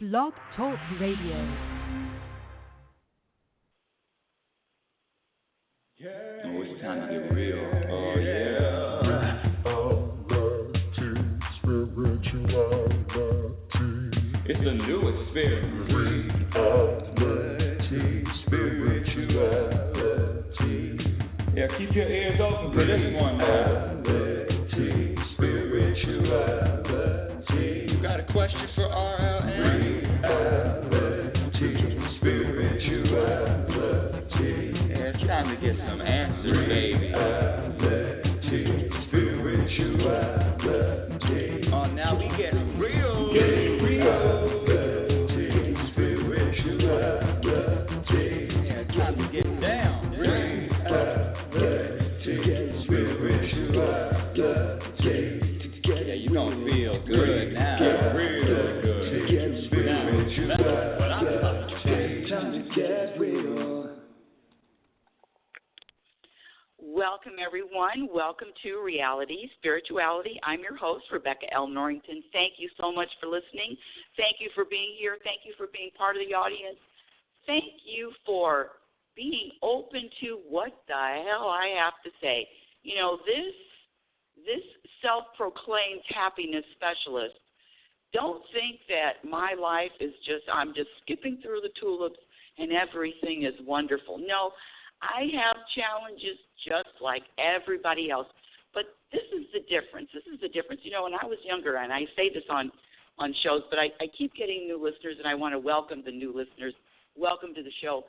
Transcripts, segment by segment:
Blog Talk Radio. Oh, it's time to get real. Oh, yeah. It's a new experience. Spirituality. Yeah, keep your ears open for this one, man. Spirituality. You got a question for RLN? Spirituality. Yeah, it's time to get some answers, baby. Spirituality. Oh, now we get real. Getting real. Spirituality. Yeah, it's time to get down. Yeah, you gonna feel good now. Real good. That's what I'm talking about. Time to get real. Welcome, everyone. Welcome to Reality Spirituality. I'm your host, Rebecca L. Norrington. Thank you so much for listening. Thank you for being here. Thank you for being part of the audience. Thank you for being open to what the hell I have to say. You know, this self-proclaimed happiness specialist, don't think that my life is I'm just skipping through the tulips and everything is wonderful. No, I have challenges just like everybody else. But this is the difference. You know, when I was younger, and I say this on shows, but I keep getting new listeners, and I want to welcome the new listeners. Welcome to the show.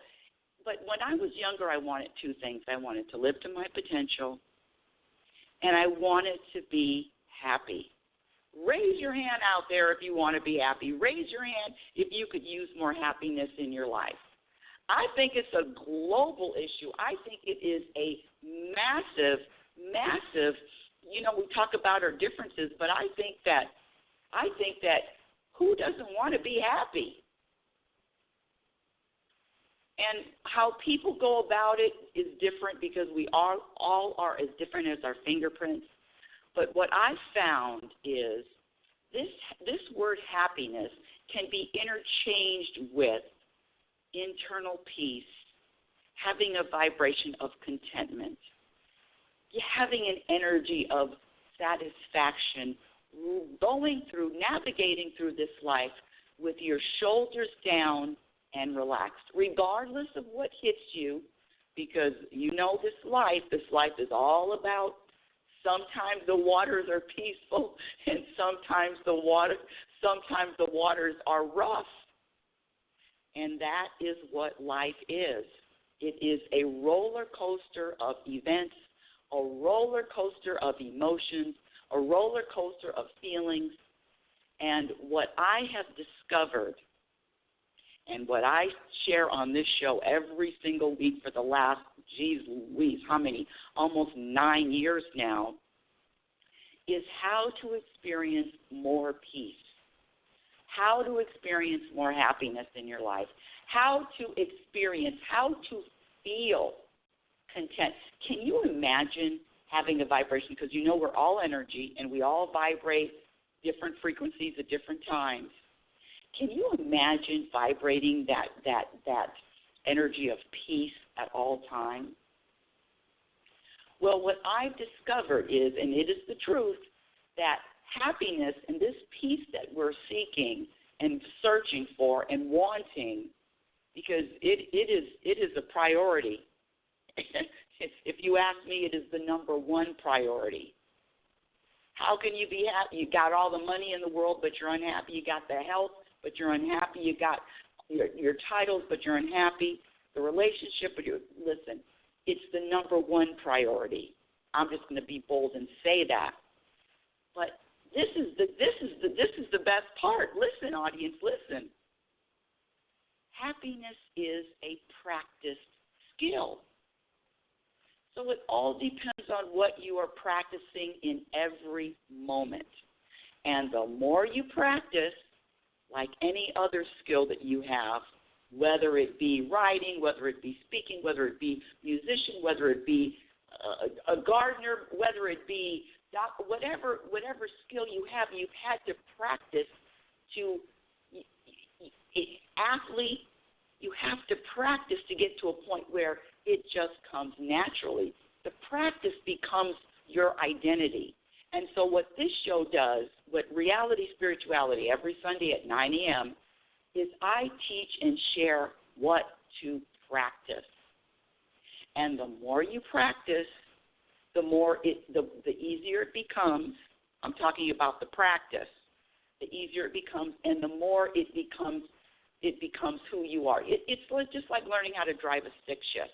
But when I was younger, I wanted two things. I wanted to live to my potential, and I wanted to be happy. Raise your hand out there if you want to be happy. Raise your hand if you could use more happiness in your life. I think it's a global issue. I think it is a massive, you know, we talk about our differences, but I think that who doesn't want to be happy? And how people go about it is different because we all are as different as our fingerprints. But what I found is this word happiness can be interchanged with internal peace, having a vibration of contentment, having an energy of satisfaction, navigating through this life with your shoulders down and relaxed, regardless of what hits you, because you know this life is all about sometimes the waters are peaceful and sometimes the waters are rough. And that is what life is. It is a roller coaster of events, a roller coaster of emotions, a roller coaster of feelings. And what I have discovered and what I share on this show every single week for the last, almost 9 years now, is how to experience more peace, how to experience more happiness in your life, how to feel content. Can you imagine having a vibration? Because you know we're all energy and we all vibrate different frequencies at different times. Can you imagine vibrating that energy of peace at all times? Well, what I've discovered is, and it is the truth, that happiness and this peace that we're seeking and searching for and wanting, because it is a priority. If you ask me, it is the number one priority. How can you be happy? You got all the money in the world, but you're unhappy. You got the health, but you're unhappy. You got your titles, but you're unhappy. The relationship, listen, it's the number one priority. I'm just going to be bold and say that. But this is the best part. Listen, audience, listen. Happiness is a practiced skill. So it all depends on what you are practicing in every moment. And the more you practice, like any other skill that you have, whether it be writing, whether it be speaking, whether it be musician, whether it be a gardener, whether it be whatever skill you have, you've had to practice to athlete, you have to practice to get to a point where it just comes naturally. The practice becomes your identity. And so what this show does, what Reality Spirituality, every Sunday at 9 a.m., is I teach and share what to practice. And the more you practice, the easier it becomes. I'm talking about the practice. The easier it becomes, and the more it becomes who you are. It's just like learning how to drive a stick shift.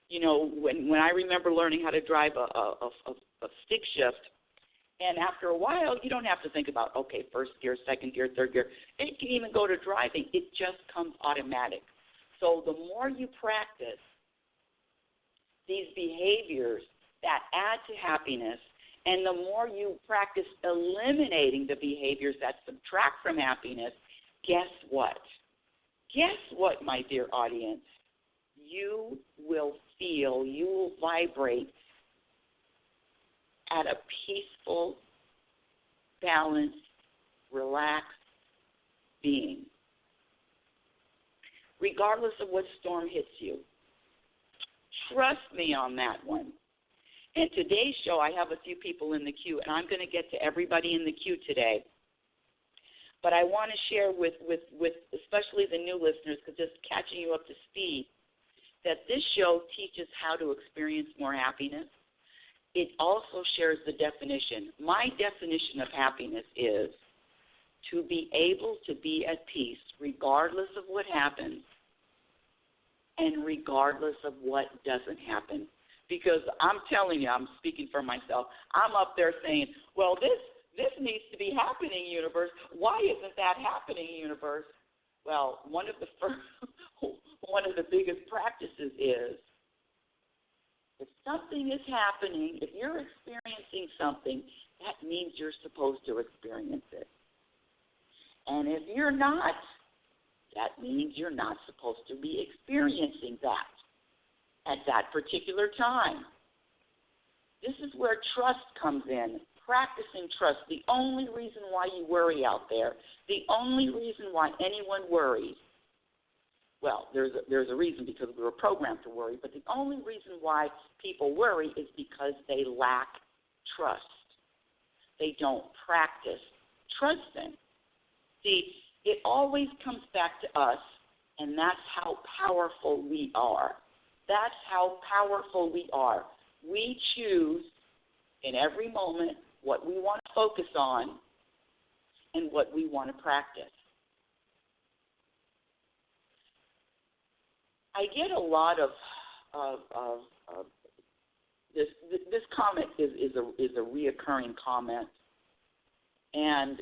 You know, when I remember learning how to drive a stick shift, and after a while, you don't have to think about, okay, first gear, second gear, third gear. It can even go to driving. It just comes automatic. So the more you practice these behaviors that add to happiness, and the more you practice eliminating the behaviors that subtract from happiness, guess what? Guess what, my dear audience? You will feel, you will vibrate at a peaceful, balanced, relaxed being, regardless of what storm hits you. Trust me on that one. In today's show, I have a few people in the queue, and I'm going to get to everybody in the queue today. But I want to share with especially the new listeners, because just catching you up to speed, that this show teaches how to experience more happiness. It also shares the definition. My definition of happiness is to be able to be at peace regardless of what happens and regardless of what doesn't happen. Because I'm telling you, I'm speaking for myself, I'm up there saying, well, this needs to be happening, universe. Why isn't that happening, universe? Well, one of the biggest practices is, if something is happening, if you're experiencing something, that means you're supposed to experience it. And if you're not, that means you're not supposed to be experiencing that at that particular time. This is where trust comes in, practicing trust. The only reason why you worry out there, the only reason why anyone worries, well, there's a reason, because we were programmed to worry, but the only reason why people worry is because they lack trust. They don't practice trusting. See, it always comes back to us, and that's how powerful we are. That's how powerful we are. We choose in every moment what we want to focus on and what we want to practice. I get a lot of this comment is a reoccurring comment, and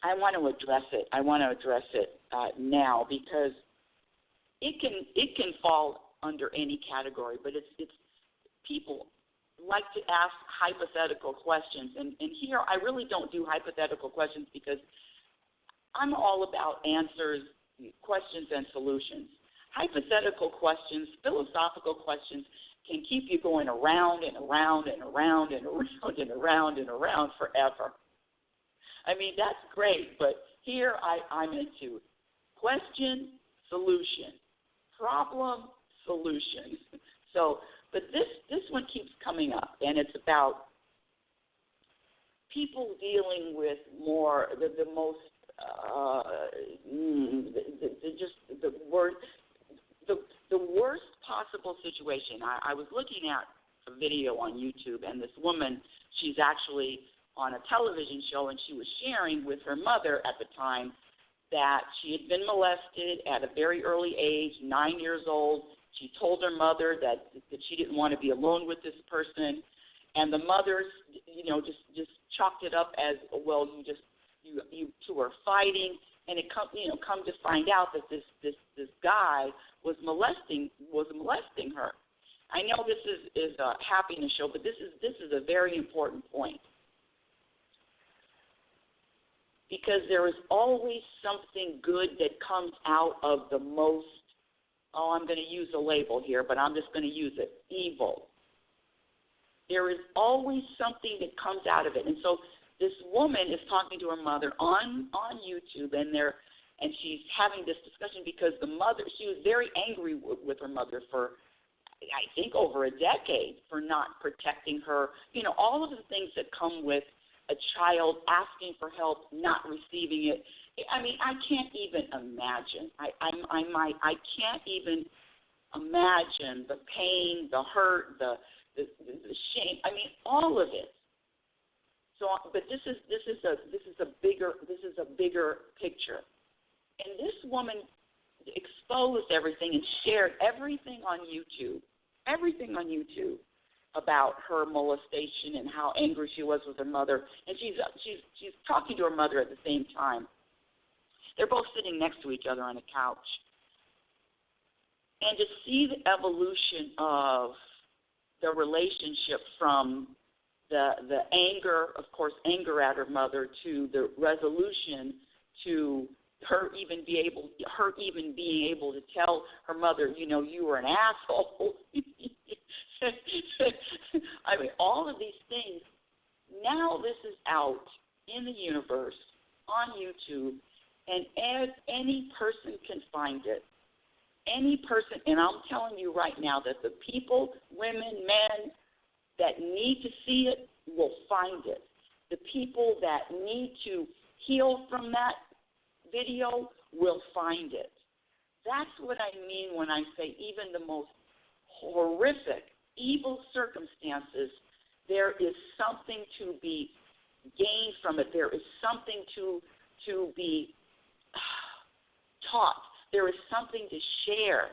I want to address it. I want to address it now, because it can fall under any category, but it's people like to ask hypothetical questions, and here I really don't do hypothetical questions, because I'm all about answers, questions, and solutions. Hypothetical questions, philosophical questions can keep you going around and around and around and around and around and around forever. I mean, that's great, but here I'm into question, solution, problem, solution. So, but this one keeps coming up, and it's about people dealing with more the most the worst possible situation. I was looking at a video on YouTube, and this woman, she's actually on a television show, and she was sharing with her mother at the time that she had been molested at a very early age, 9 years old. She told her mother that she didn't want to be alone with this person, and the mother, just chalked it up as, well, you two are fighting, and it come to find out that this guy was molesting her. I know this is a happiness show, but this is a very important point, because there is always something good that comes out of the most, I'm going to use a label here, but I'm just going to use it, evil. There is always something that comes out of it. And so this woman is talking to her mother on YouTube, and and she's having this discussion because the mother, she was very angry with her mother for, I think, over a decade for not protecting her. You know, all of the things that come with a child asking for help, not receiving it. I mean, I can't even imagine. I can't even imagine the pain, the hurt, the shame. I mean, all of it. So, but this is a bigger picture. And this woman exposed everything and shared everything on YouTube about her molestation and how angry she was with her mother. And she's talking to her mother at the same time. They're both sitting next to each other on a couch. And to see the evolution of the relationship from the anger, of course, anger at her mother, to the resolution, to her even being able to tell her mother, you know, you were an asshole. I mean, all of these things. Now this is out in the universe on YouTube, and any person can find it. Any person, and I'm telling you right now that the people, women, men, that need to see it will find it. The people that need to heal from that video will find it. That's what I mean when I say even the most horrific, evil circumstances, there is something to be gained from it. There is something to be taught. There is something to share.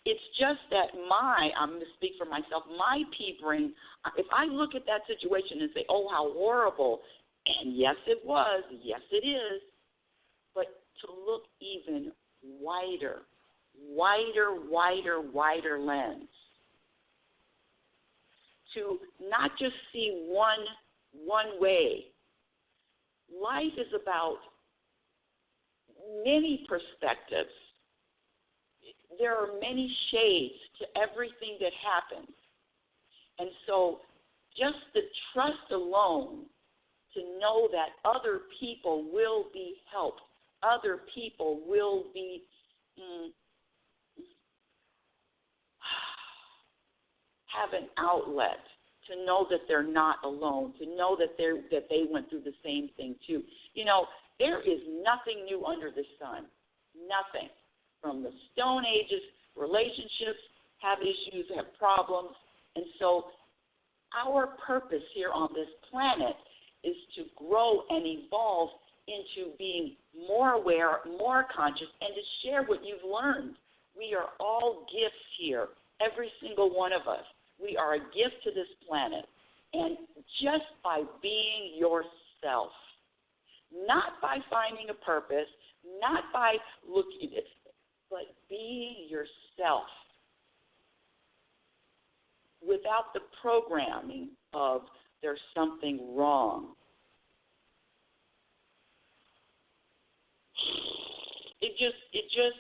It's just that I'm going to speak for myself, my pea brain, if I look at that situation and say, oh, how horrible, and yes, it was, yes, it is, but to look even wider lens, to not just see one way. Life is about many perspectives. There are many shades to everything that happens. And so just the trust alone to know that other people will be helped, other people will be have an outlet, to know that they're not alone, to know that they went through the same thing too. You know, there is nothing new under the sun, nothing. From the Stone Ages, relationships have issues, have problems, and so our purpose here on this planet is to grow and evolve into being more aware, more conscious, and to share what you've learned. We are all gifts here, every single one of us. We are a gift to this planet. And just by being yourself, not by finding a purpose, not by looking at it, but being yourself without the programming of there's something wrong. It just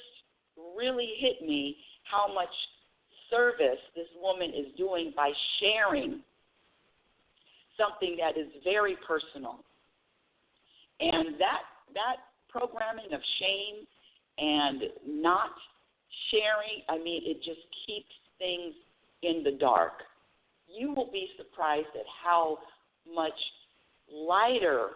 really hit me how much service this woman is doing by sharing something that is very personal. And that programming of shame and not sharing, I mean, it just keeps things in the dark. You will be surprised at how much lighter,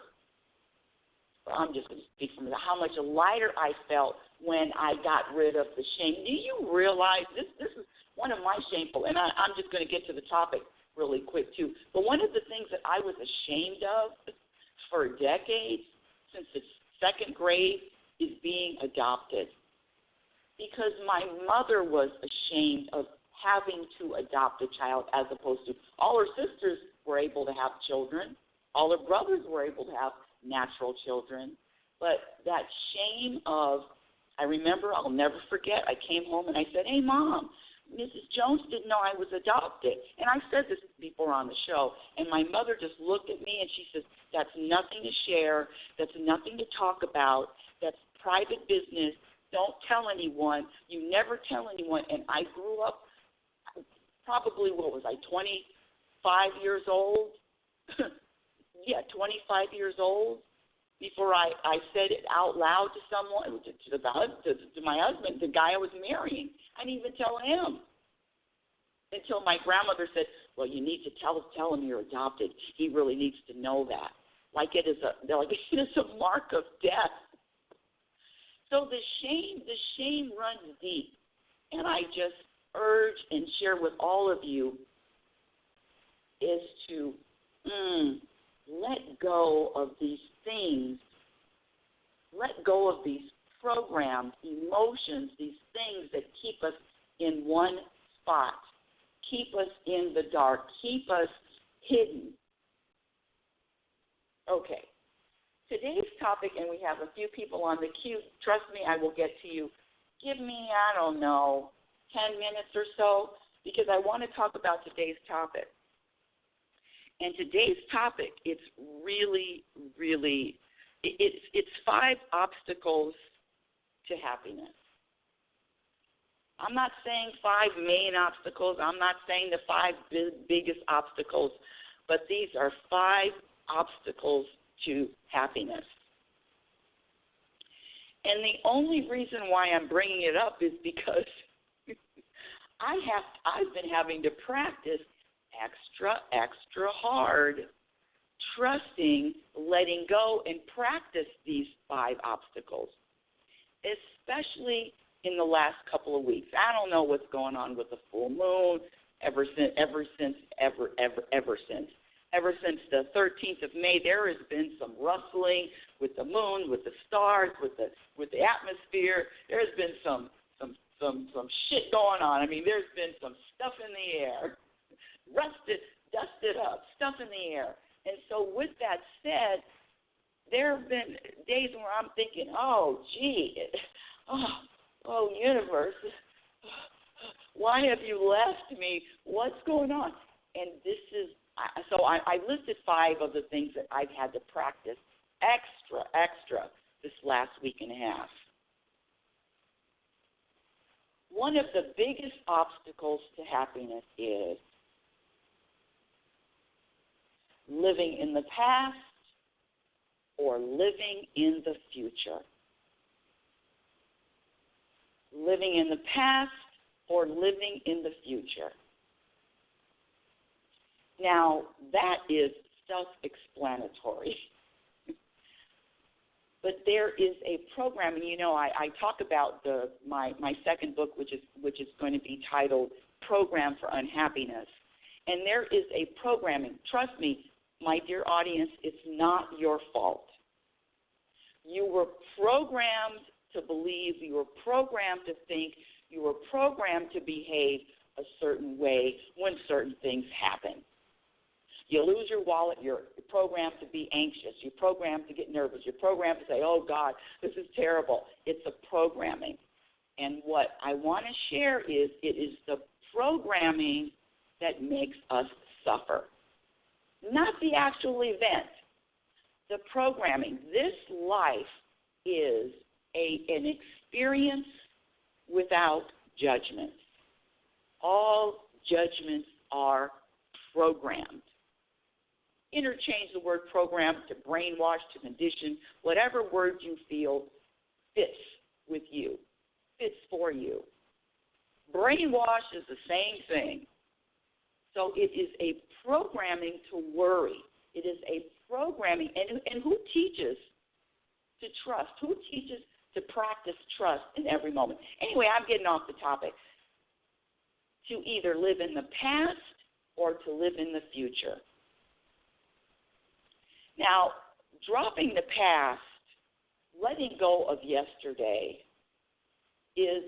I'm just going to speak from how much lighter I felt when I got rid of the shame. Do you realize this is one of my shameful, and I'm just going to get to the topic really quick too, but one of the things that I was ashamed of for decades, since the second grade, is being adopted. Because my mother was ashamed of having to adopt a child, as opposed to all her sisters were able to have children. All her brothers were able to have natural children. But that shame of, I remember, I'll never forget, I came home and I said, hey, Mom, Mrs. Jones didn't know I was adopted. And I said this before on the show. And my mother just looked at me and she says, that's nothing to share. That's nothing to talk about. That's private business. Don't tell anyone. You never tell anyone. And I grew up probably, 25 years old? Yeah, 25 years old. before I said it out loud to someone, to my husband, the guy I was marrying. I didn't even tell him until my grandmother said, well, you need to tell him you're adopted. He really needs to know that. Like it is a mark of death. So the shame runs deep. And I just urge and share with all of you is to let go of these things. Let go of these programs, emotions, these things that keep us in one spot, keep us in the dark, keep us hidden. Okay. Today's topic, and we have a few people on the queue. Trust me, I will get to you. Give me, 10 minutes or so, because I want to talk about today's topic. And today's topic, it's really, really, it's 5 obstacles to happiness. I'm not saying 5 main obstacles. I'm not saying the 5 biggest obstacles, but these are 5 obstacles to happiness. And the only reason why I'm bringing it up is because I've been having to practice extra hard, trusting, letting go, and practice these 5 obstacles, especially in the last couple of weeks. I don't know what's going on with the full moon ever since the 13th of May. There has been some rustling with the moon, with the stars, with the atmosphere. There's been some shit going on. I mean, there's been some stuff in the air, dusted up, stuff in the air. And so with that said, there have been days where I'm thinking, universe, why have you left me? What's going on? And so I listed 5 of the things that I've had to practice extra this last week and a half. One of the biggest obstacles to happiness is living in the past or living in the future. Living in the past or living in the future. Now, that is self-explanatory. But there is a program, and I talk about my second book, which is going to be titled Program for Unhappiness. And there is a programming. Trust me, my dear audience, it's not your fault. You were programmed to believe, you were programmed to think, you were programmed to behave a certain way when certain things happen. You lose your wallet, you're programmed to be anxious, you're programmed to get nervous, you're programmed to say, oh, God, this is terrible. It's a programming. And what I want to share is it is the programming that makes us suffer, not the actual event, the programming. This life is an experience without judgment. All judgments are programmed. Interchange the word program to brainwash, to condition, whatever word you feel fits with you, fits for you. Brainwash is the same thing. So it is a programming to worry. It is a programming, and who teaches to trust? Who teaches to practice trust in every moment? Anyway, I'm getting off the topic. To either live in the past or to live in the future. Now, dropping the past, letting go of yesterday is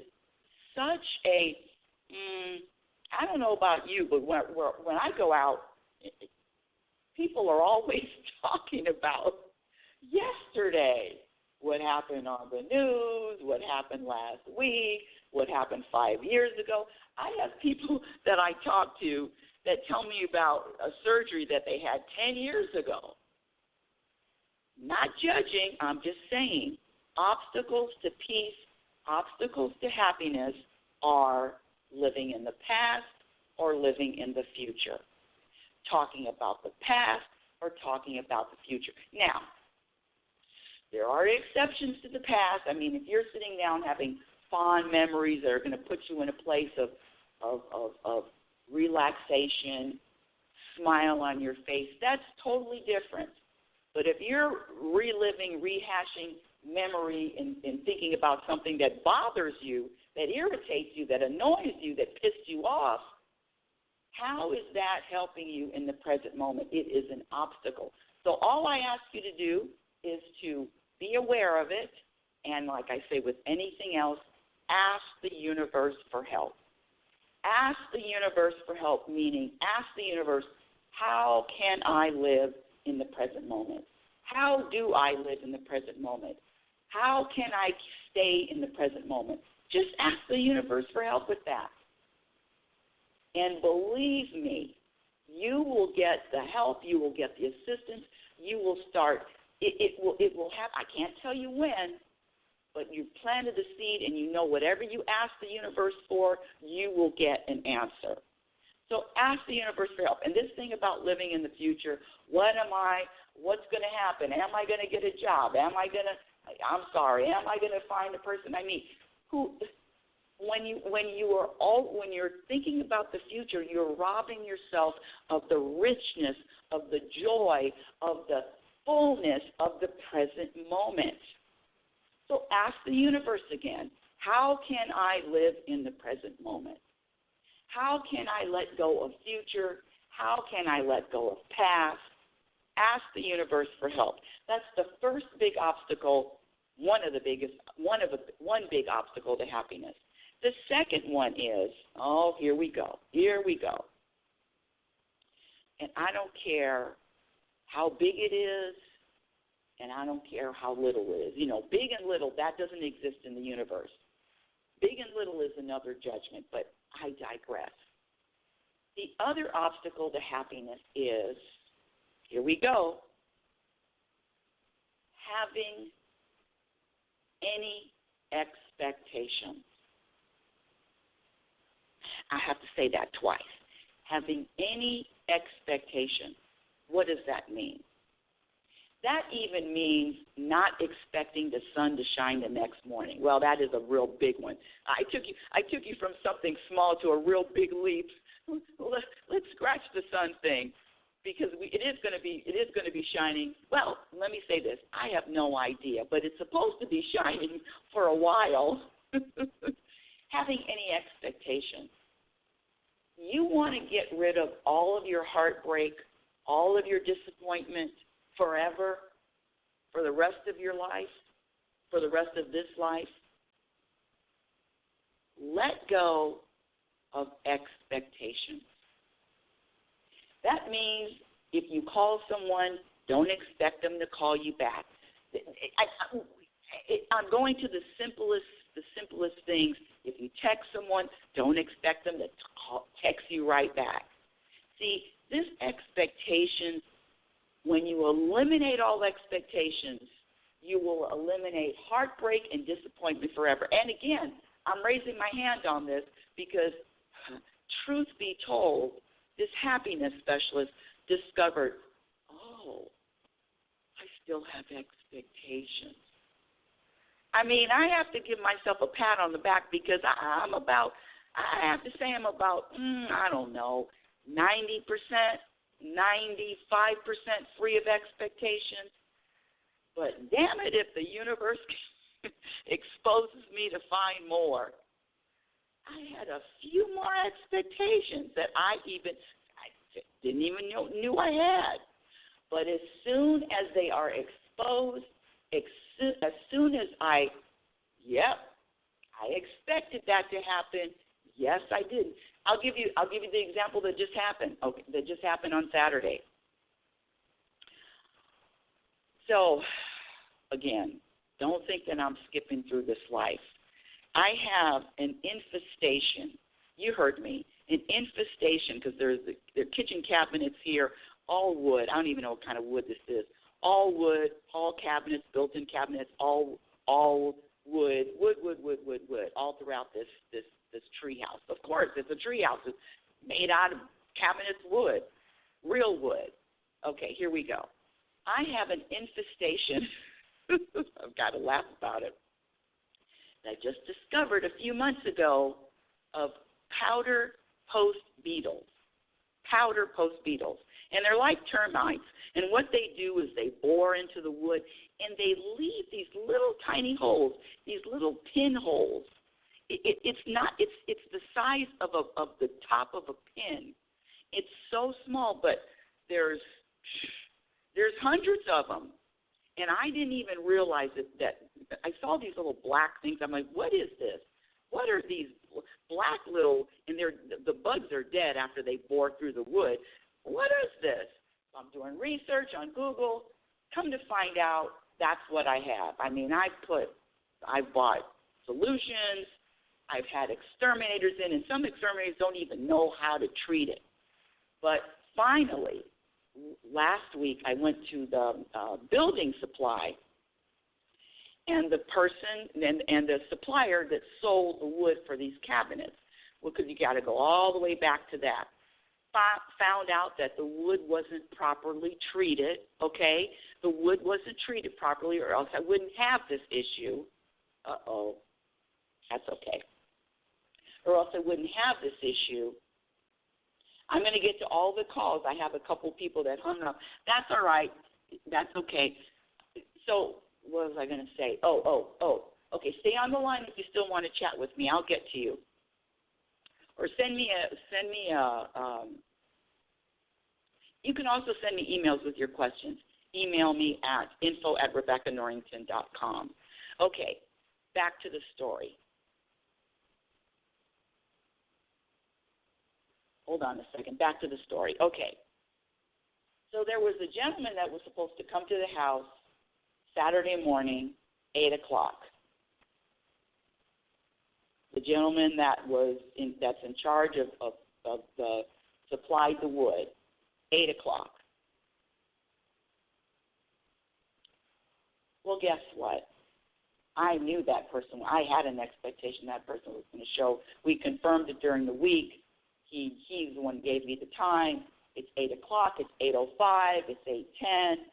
such a, I don't know about you, but when I go out, people are always talking about yesterday. What happened on the news, what happened last week, what happened 5 years ago. I have people that I talk to that tell me about a surgery that they had 10 years ago. Not judging, I'm just saying, obstacles to peace, obstacles to happiness are living in the past or living in the future. Talking about the past or talking about the future. Now, There are exceptions to the past. I mean, if you're sitting down having fond memories that are going to put you in a place of relaxation, smile on your face, that's totally different. But if you're reliving, rehashing memory and thinking about something that bothers you, that irritates you, that annoys you, that pissed you off, how is that helping you in the present moment? It is an obstacle. So all I ask you to do is to be aware of it, and like I say with anything else, ask the universe for help. Ask the universe for help, meaning ask the universe, how can I live in the present moment? How do I live in the present moment? How can I stay in the present moment? Just ask the universe for help with that. And believe me, you will get the help, you will get the assistance, you will start, it will have, I can't tell you when, but you planted the seed and you know whatever you ask the universe for, you will get an answer. So ask the universe for help. And this thing about living in the future, what's going to happen? Am I going to get a job? Am I going to find the person I meet? When you're thinking about the future, you're robbing yourself of the richness, of the joy, of the fullness of the present moment. So ask the universe again, how can I live in the present moment? How can I let go of future? How can I let go of past? Ask the universe for help. That's the first big obstacle, one big obstacle to happiness. The second one is, here we go. And I don't care how big it is, and I don't care how little it is. You know, big and little, that doesn't exist in the universe. Big and little is another judgment, but I digress. The other obstacle to happiness is, here we go, having any expectations. I have to say that twice. Having any expectation. What does that mean? That even means not expecting the sun to shine the next morning. Well, that is a real big one. I took you from something small to a real big leap. Let's scratch the sun thing, because it is going to be shining. Well, let me say this. I have no idea, but it's supposed to be shining for a while. Having any expectation. You want to get rid of all of your heartbreak, all of your disappointment forever, for the rest of your life, for the rest of this life. Let go of expectations. That means if you call someone, don't expect them to call you back. I'm going to the simplest things. If you text someone, don't expect them to text you right back. See, this expectations, when you eliminate all expectations, you will eliminate heartbreak and disappointment forever. And again, I'm raising my hand on this because, truth be told, this happiness specialist discovered, I still have expectations. I mean, I have to give myself a pat on the back because I'm about 90%, 95% free of expectations. But damn it, if the universe exposes me to find more. I had a few more expectations that I didn't even knew I had. But as soon as they are exposed, as soon as I expected that to happen. Yes, I did. I'll give you the example that just happened. Okay, that just happened on Saturday. So, again, don't think that I'm skipping through this life. I have an infestation. You heard me. An infestation, because there are kitchen cabinets here, all wood. I don't even know what kind of wood this is. All wood, all cabinets, built-in cabinets, all wood, all throughout this tree house. Of course, it's a tree house. It's made out of cabinets wood, real wood. Okay, here we go. I have an infestation got to laugh about it. I just discovered a few months ago of powder post beetles. Powder post beetles. And they're like termites. And what they do is they bore into the wood and they leave these little tiny holes, these little pinholes. It's the size of the top of a pin. It's so small, but there's hundreds of them. And I didn't even realize that I saw these little black things. I'm like, what is this? What are these black little, and the bugs are dead after they bore through the wood. What is this? So I'm doing research on Google. Come to find out, that's what I have. I mean, I've bought solutions. I've had exterminators in, and some exterminators don't even know how to treat it. But finally, last week I went to the building supply, and the person and the supplier that sold the wood for these cabinets, well, because you got to go all the way back to that, found out that the wood wasn't properly treated, okay? The wood wasn't treated properly, or else I wouldn't have this issue. Uh-oh. That's okay. Or else I wouldn't have this issue. I'm going to get to all the calls. I have a couple people that hung up. That's all right. That's okay. So what was I going to say? Oh. Okay, stay on the line if you still want to chat with me. I'll get to you. Or send me you can also send me emails with your questions. Email me at info@RebeccaNorrington.com. Okay, back to the story. Hold on a second. Back to the story. Okay. So there was a gentleman that was supposed to come to the house Saturday morning, 8 o'clock. The gentleman that's in charge of the supplied the wood, 8 o'clock. Well, guess what? I knew that person. I had an expectation that person was going to show. We confirmed it during the week. He's the one who gave me the time. It's 8 o'clock. It's 8:05. It's 8:10.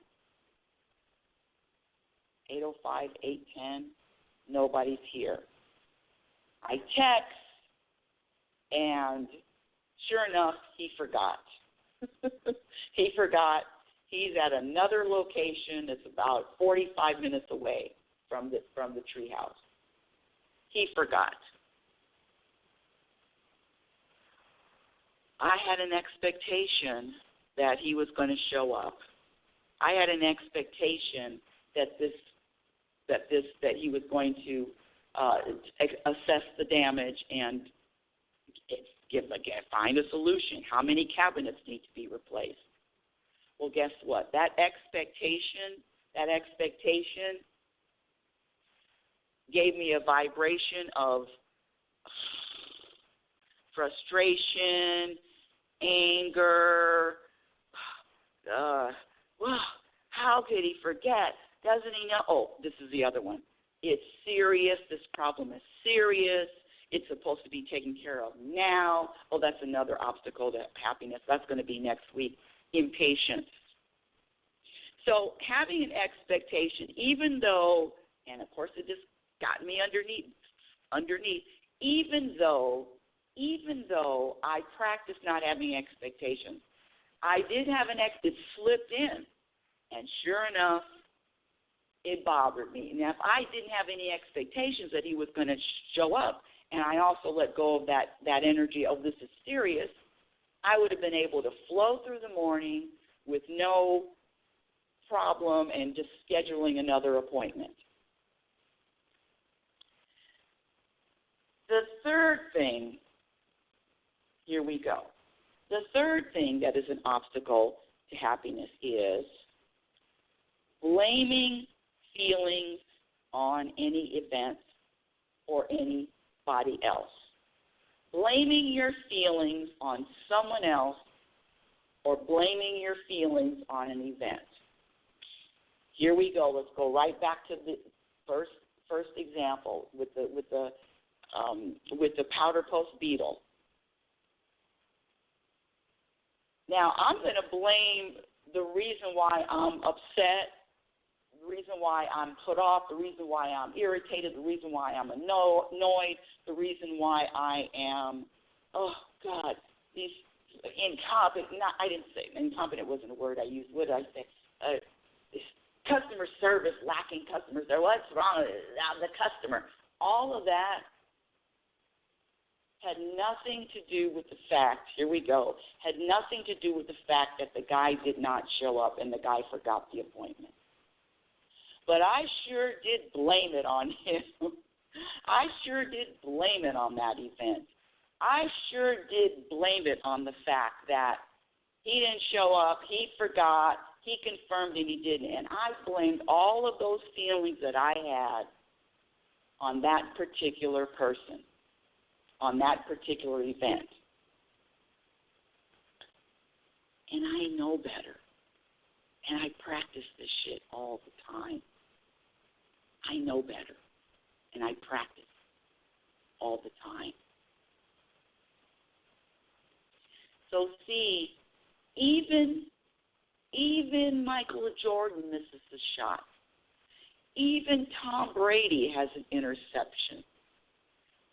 8:05, 8:10. Nobody's here. I text, and sure enough, he forgot. He forgot. He's at another location that's about 45 minutes away from the treehouse. He forgot. I had an expectation that he was going to show up. I had an expectation that he was going to assess the damage and find a solution. How many cabinets need to be replaced? Well, guess what? That expectation gave me a vibration of frustration, anger. Well, how could he forget? Doesn't he know? Oh, this is the other one. It's serious. This problem is serious. It's supposed to be taken care of now. Oh, that's another obstacle to happiness. That's going to be next week. Impatience. So having an expectation, even though, and of course it just got me underneath, even though I practiced not having expectations, I did have it slipped in, and sure enough, it bothered me. Now, if I didn't have any expectations that he was going to show up, and I also let go of that energy of this is serious, I would have been able to flow through the morning with no problem and just scheduling another appointment. The third thing, here we go. The third thing that is an obstacle to happiness is blaming feelings on any event or anybody else. Blaming your feelings on someone else or blaming your feelings on an event. Here we go. Let's go right back to the first example with the powder post beetle. Now, I'm going to blame the reason why I'm upset the reason why I'm put off, the reason why I'm irritated, the reason why I'm annoyed, the reason why I am, these incompetent, I didn't say incompetent wasn't a word I used. What did I say? Customer service, lacking customers. What's wrong with the customer? All of that had nothing to do with the fact, here we go, had nothing to do with the fact that the guy did not show up and the guy forgot the appointment. But I sure did blame it on him. I sure did blame it on that event. I sure did blame it on the fact that he didn't show up, he forgot, he confirmed and he didn't. And I blamed all of those feelings that I had on that particular person, on that particular event. And I know better. And I practice this shit all the time. I know better. And I practice all the time. So see, even Michael Jordan misses a shot. Even Tom Brady has an interception.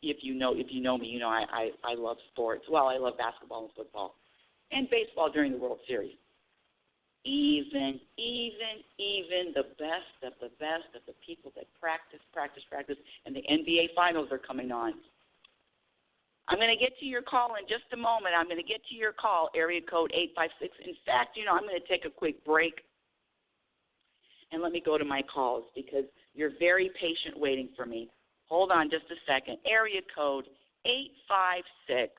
If you know me, you know I love sports. Well, I love basketball and football and baseball during the World Series. Even the best of the people that practice, and the NBA Finals are coming on. I'm going to get to your call in just a moment. I'm going to get to your call, area code 856. In fact, I'm going to take a quick break and let me go to my calls because you're very patient waiting for me. Hold on just a second. Area code 856.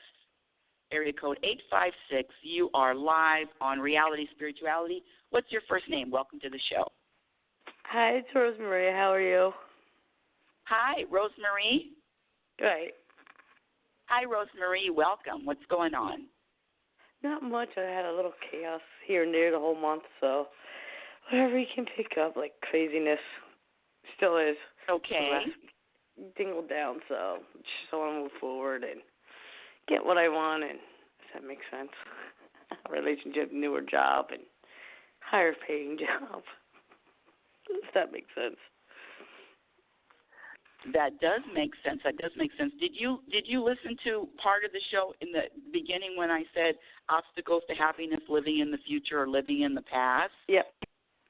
Area code 856. You are live on Reality Spirituality. What's your first name? Welcome to the show. Hi, it's Rosemary. How are you? Hi, Rosemary. Great. Hi, Rosemary. Welcome. What's going on? Not much. I had a little chaos here and there the whole month, so whatever you can pick up, like craziness, still is. Okay. Dingled down, so just want to move forward and get what I want, and if that makes sense. Relationship, newer job, and higher paying job. If that makes sense. That does make sense. Did you listen to part of the show in the beginning when I said obstacles to happiness, living in the future or living in the past? Yep.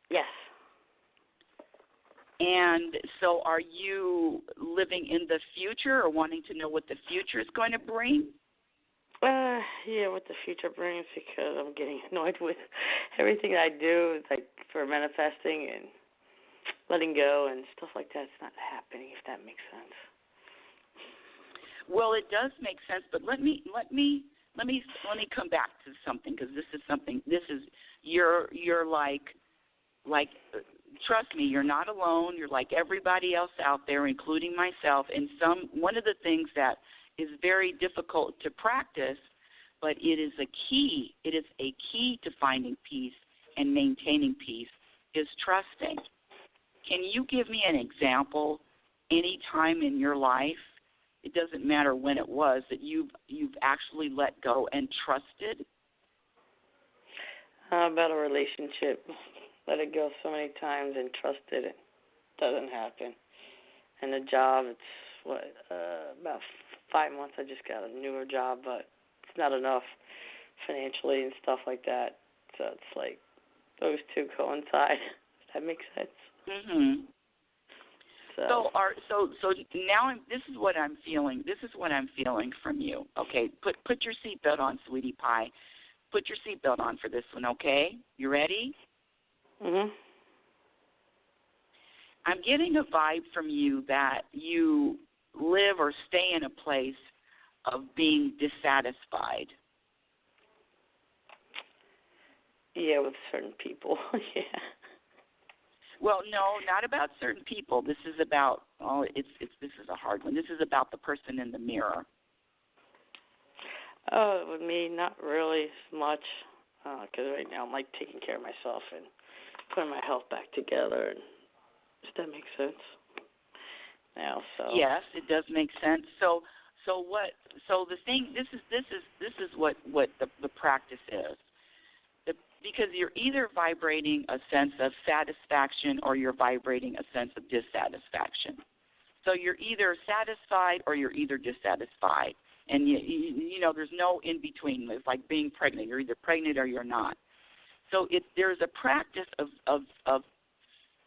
Yes. And so are you living in the future or wanting to know what the future is going to bring? Yeah, what the future brings, because I'm getting annoyed with everything I do, like for manifesting and letting go and stuff like that. It's not happening, if that makes sense. Well, it does make sense, but let me come back to something, because this is you're like trust me, you're not alone. You're like everybody else out there, including myself. And one of the things that is very difficult to practice, but it is a key. It is a key to finding peace and maintaining peace, is trusting. Can you give me an example any time in your life, it doesn't matter when it was, that you've actually let go and trusted? About a relationship. Let it go so many times and trusted it. Doesn't happen. And the job, it's about 5 months I just got a newer job, but it's not enough financially and stuff like that. So it's like those two coincide. Does that make sense? Mhm. So now this is what I'm feeling. This is what I'm feeling from you. Okay, put your seatbelt on, sweetie pie. Put your seatbelt on for this one, okay? You ready? Mhm. I'm getting a vibe from you that you live or stay in a place of being dissatisfied. Yeah, with certain people. Yeah. Well, no, not about certain people. This is about this is a hard one. This is about the person in the mirror. With me, not really as much, because right now I'm like taking care of myself and putting my health back together. And does that make sense? Now, so yes, it does make sense. So the thing, this is what the practice is. because you're either vibrating a sense of satisfaction or you're vibrating a sense of dissatisfaction. So you're either satisfied or you're either dissatisfied. And, you know, there's no in-between. It's like being pregnant. You're either pregnant or you're not. So there's a practice of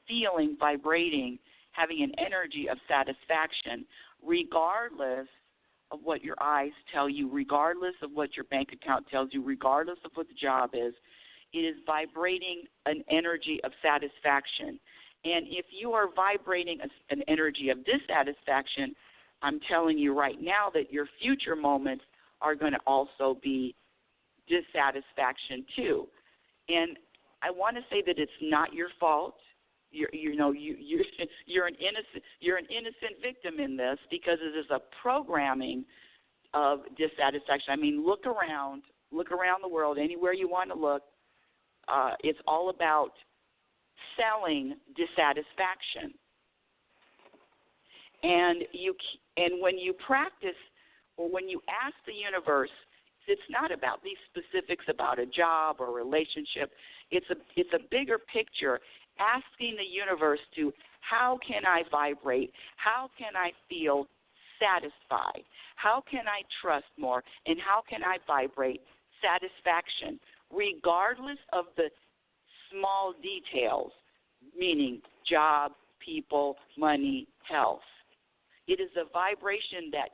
feeling, vibrating, having an energy of satisfaction, regardless of what your eyes tell you, regardless of what your bank account tells you, regardless of what the job is. It is vibrating an energy of satisfaction. And if you are vibrating an energy of dissatisfaction, I'm telling you right now that your future moments are going to also be dissatisfaction too. And I want to say that it's not your fault. You're an innocent victim in this, because it is a programming of dissatisfaction. I mean, look around the world, anywhere you want to look. It's all about selling dissatisfaction. And when you practice, or when you ask the universe, it's not about these specifics about a job or a relationship. It's a bigger picture, asking the universe to, how can I vibrate? How can I feel satisfied? How can I trust more? And how can I vibrate satisfaction, regardless of the small details, meaning job, people, money, health. It is a vibration that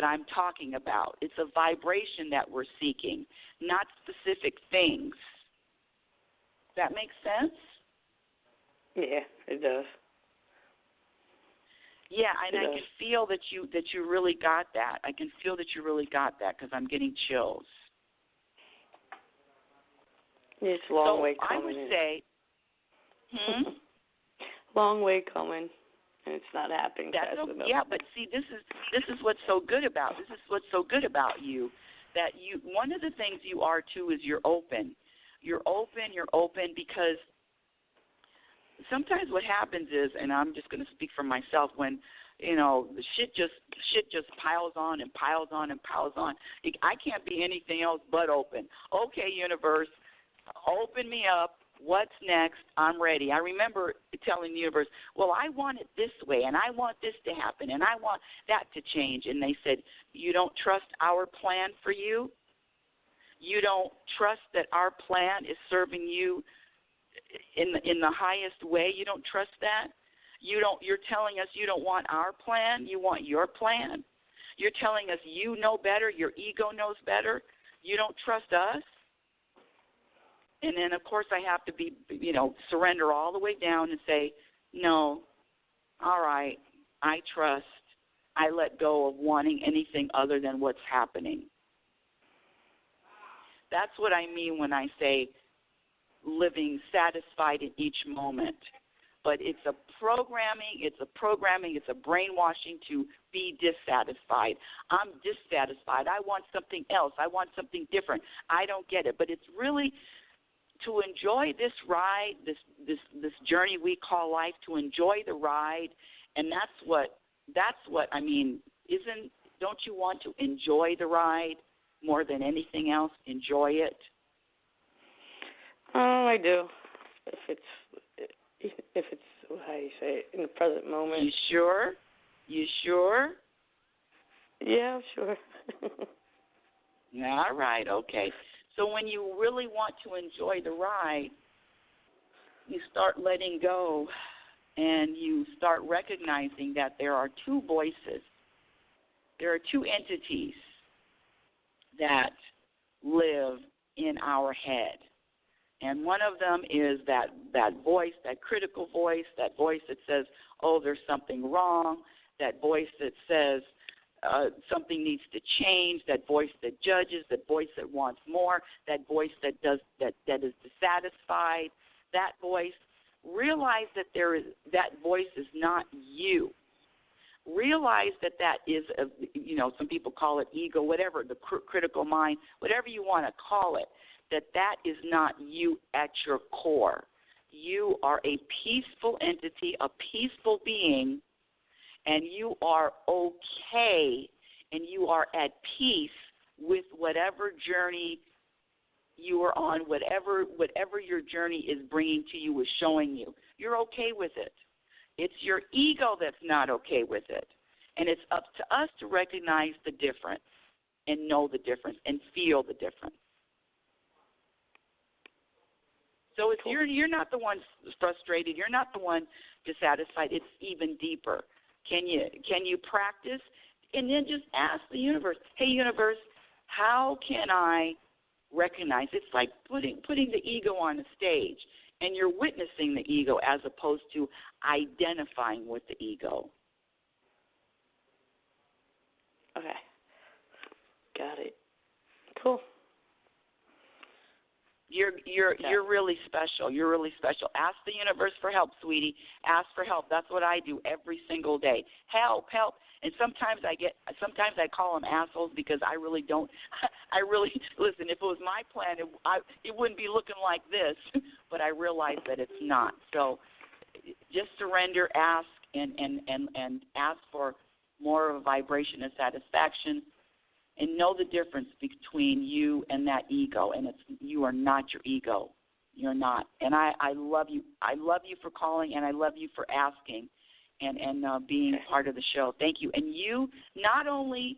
I'm talking about. It's a vibration that we're seeking, not specific things. That makes sense? Yeah, it does. Yeah, and I can feel that you really got that. I can feel that you really got that, because I'm getting chills. It's a long way coming. I would say, long way coming, and it's not happening fast enough. Yeah, but see, this is what's so good about you, that one of the things you are too is you're open. You're open because sometimes what happens is, and I'm just going to speak for myself, when the shit just piles on and piles on and piles on. I can't be anything else but open. Okay, universe, open me up. What's next? I'm ready. I remember telling the universe, well, I want it this way, and I want this to happen, and I want that to change. And they said, you don't trust our plan for you? You don't trust that our plan is serving you in the highest way? You don't trust that? You're telling us you don't want our plan, you want your plan? You're telling us you know better, your ego knows better, you don't trust us? And then, of course, I have to be, surrender all the way down and say, no, all right, I trust. I let go of wanting anything other than what's happening. That's what I mean when I say living satisfied in each moment. But it's a programming, it's a brainwashing to be dissatisfied. I'm dissatisfied. I want something else. I want something different. I don't get it. But it's really to enjoy this ride, this journey we call life, to enjoy the ride, and that's what I mean. Don't you want to enjoy the ride more than anything else? Enjoy it. Oh, I do. If it's how you say it, in the present moment. You sure? Yeah, sure. All right, okay. So when you really want to enjoy the ride, you start letting go, and you start recognizing that there are two voices. There are two entities that live in our head. And one of them is that voice, that critical voice, that voice that says, oh, there's something wrong, that voice that says something needs to change, that voice that judges, that voice that wants more, that voice that is dissatisfied, that voice. Realize that that voice is not you. Realize that is, some people call it ego, whatever, the critical mind, whatever you want to call it, that is not you at your core. You are a peaceful entity, a peaceful being, and you are okay and you are at peace with whatever journey you are on, whatever your journey is bringing to you, is showing you. You're okay with it. It's your ego that's not okay with it. And it's up to us to recognize the difference and know the difference and feel the difference. So if you're not the one frustrated, you're not the one dissatisfied, it's even deeper. Can you practice? And then just ask the universe, hey, universe, how can I recognize? It's like putting the ego on a stage, and you're witnessing the ego as opposed to identifying with the ego. Okay. Got it. Cool. You're really special. You're really special. Ask the universe for help, sweetie. Ask for help. That's what I do every single day. Help. And sometimes I call them assholes because I really don't. Listen. If it was my plan, it wouldn't be looking like this. But I realize that it's not. So just surrender, ask, and ask for more of a vibration of satisfaction. And know the difference between you and that ego, and you are not your ego. You're not. And I love you. I love you for calling, and I love you for asking and being part of the show. Thank you. And you, not only,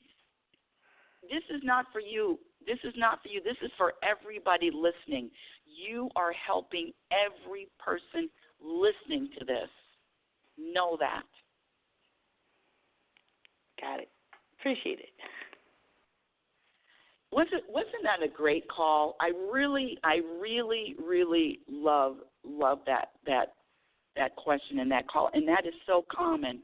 this is not for you. This is not for you. This is for everybody listening. You are helping every person listening to this. Know that. Got it. Appreciate it. Wasn't that a great call? I really love that question and that call, and that is so common.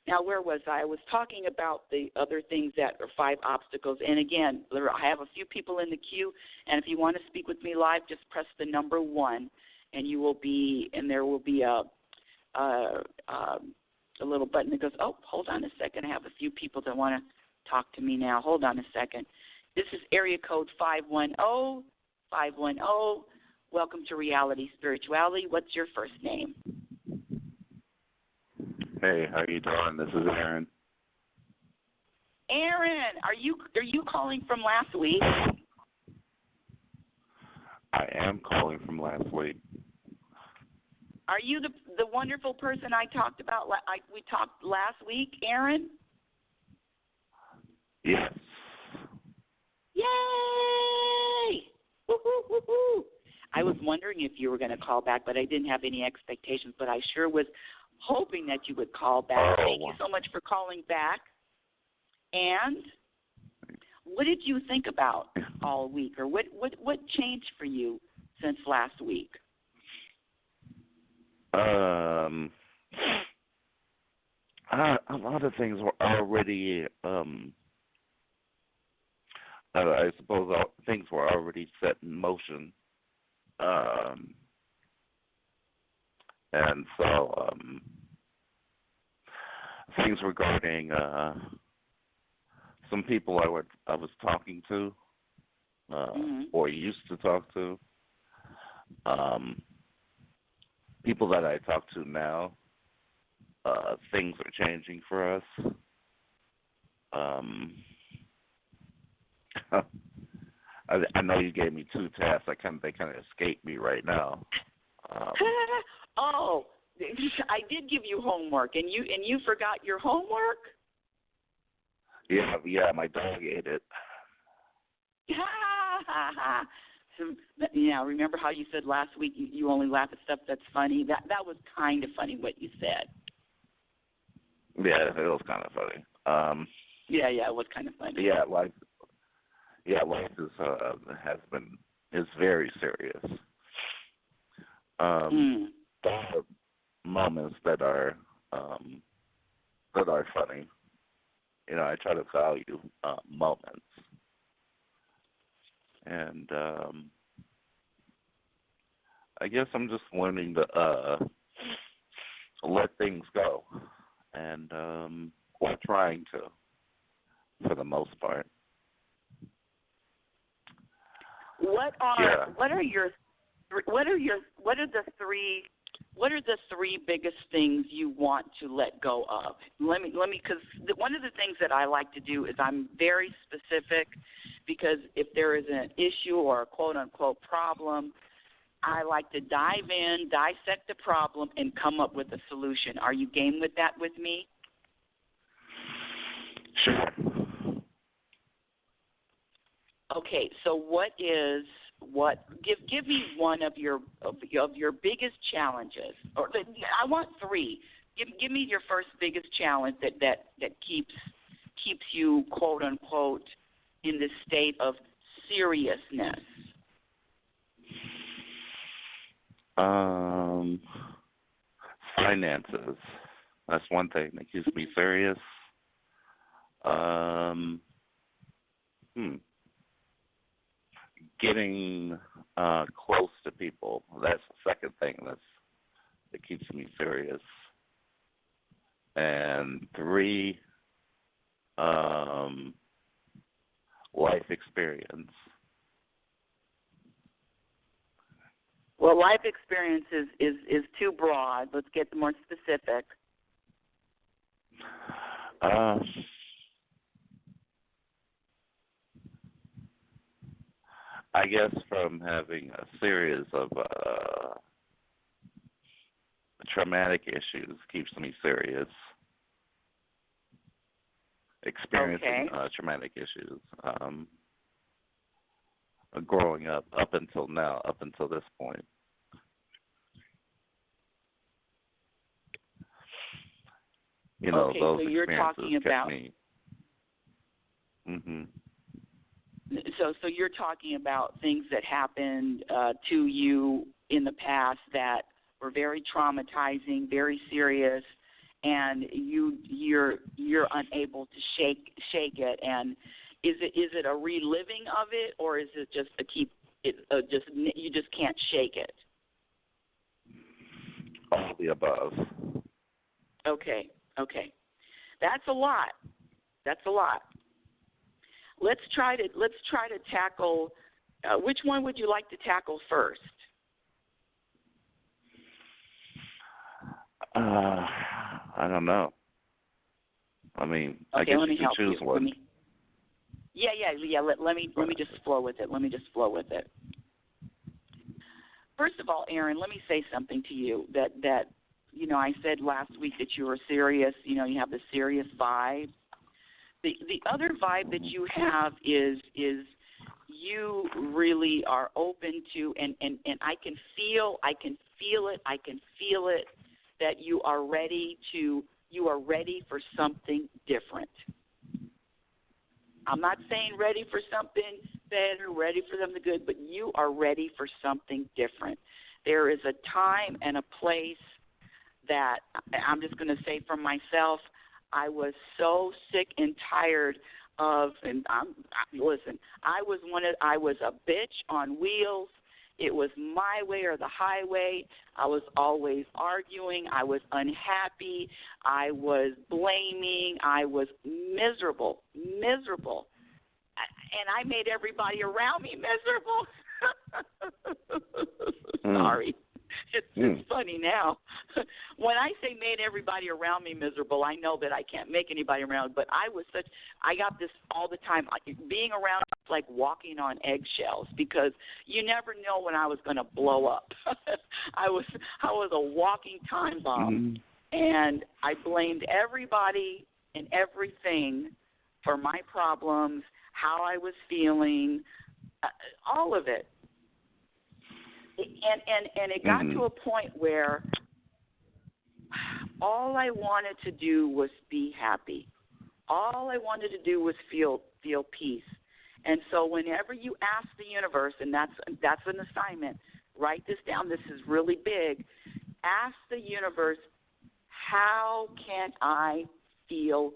Now, where was I? I was talking about the other things that are 5 obstacles, and again, I have a few people in the queue, and if you want to speak with me live, just press the number 1, and there will be a little button that goes, oh, hold on a second, I have a few people that want to talk to me now. Hold on a second. This is area code 510. Welcome to Reality Spirituality. What's your first name? Hey, how you doing? This is Aaron. Aaron, are you calling from last week? I am calling from last week. Are you the wonderful person I talked about? We talked last week, Aaron? Yes. Yay! Woo-hoo-hoo-hoo. I was wondering if you were going to call back, but I didn't have any expectations. But I sure was hoping that you would call back. Thank you so much for calling back. And what did you think about all week, or what changed for you since last week? A lot of things were already. I suppose things were already set in motion, and so things regarding some people I was talking to, or used to talk to, people that I talk to now. Things are changing for us. I know you gave me 2 tasks. They kind of escaped me right now. Oh, I did give you homework, and you forgot your homework? Yeah, my dog ate it. Yeah, remember how you said last week you only laugh at stuff that's funny? That was kind of funny what you said. Yeah, it was kind of funny. Yeah, it was kind of funny. Life is very serious. There are moments that are funny. You know, I try to value moments, and I guess I'm just learning to let things go, and or trying to, for the most part. What are the 3 biggest things you want to let go of? Let me, because one of the things that I like to do is I'm very specific, because if there is an issue or a quote-unquote problem, I like to dive in, dissect the problem, and come up with a solution. Are you game with that with me? Sure. Okay, so give me one of your biggest challenges, or I want three. Give me your first biggest challenge that keeps you quote unquote in this state of seriousness. Finances. That's one thing that keeps me serious. Getting close to people. That's the second thing that keeps me serious. And 3, life experience. Well, life experience is too broad. Let's get more specific. I guess from having a series of traumatic issues keeps me serious. Experiencing traumatic issues. Growing up until now, up until this point. You know, okay, those so you're experiences talking about kept me. So you're talking about things that happened to you in the past that were very traumatizing, very serious, and you're unable to shake it. And is it a reliving of it, or is it just you just can't shake it? All the above. Okay. That's a lot. Let's try to tackle. Which one would you like to tackle first? I don't know. I mean, okay, I guess let me you can help choose you. one. Yeah. Let me just flow with it. First of all, Aaron, let me say something to you that I said last week that you were serious. You have the serious vibe. The other vibe that you have is you really are open to, and I can feel it that you are ready for something different. I'm not saying ready for something better, ready for something good, but you are ready for something different. There is a time and a place that I'm just going to say for myself, I was so sick and tired of, and I was a bitch on wheels. It was my way or the highway. I was always arguing. I was unhappy. I was blaming. I was miserable. And I made everybody around me miserable. Sorry. It's funny now. When I say made everybody around me miserable, I know that I can't make anybody around, but I got this all the time. Being around was like walking on eggshells because you never know when I was going to blow up. I was a walking time bomb, and I blamed everybody and everything for my problems, how I was feeling, all of it. And it got to a point where all I wanted to do was be happy. All I wanted to do was feel peace. And so whenever you ask the universe, and that's an assignment, write this down. This is really big. Ask the universe, how can I feel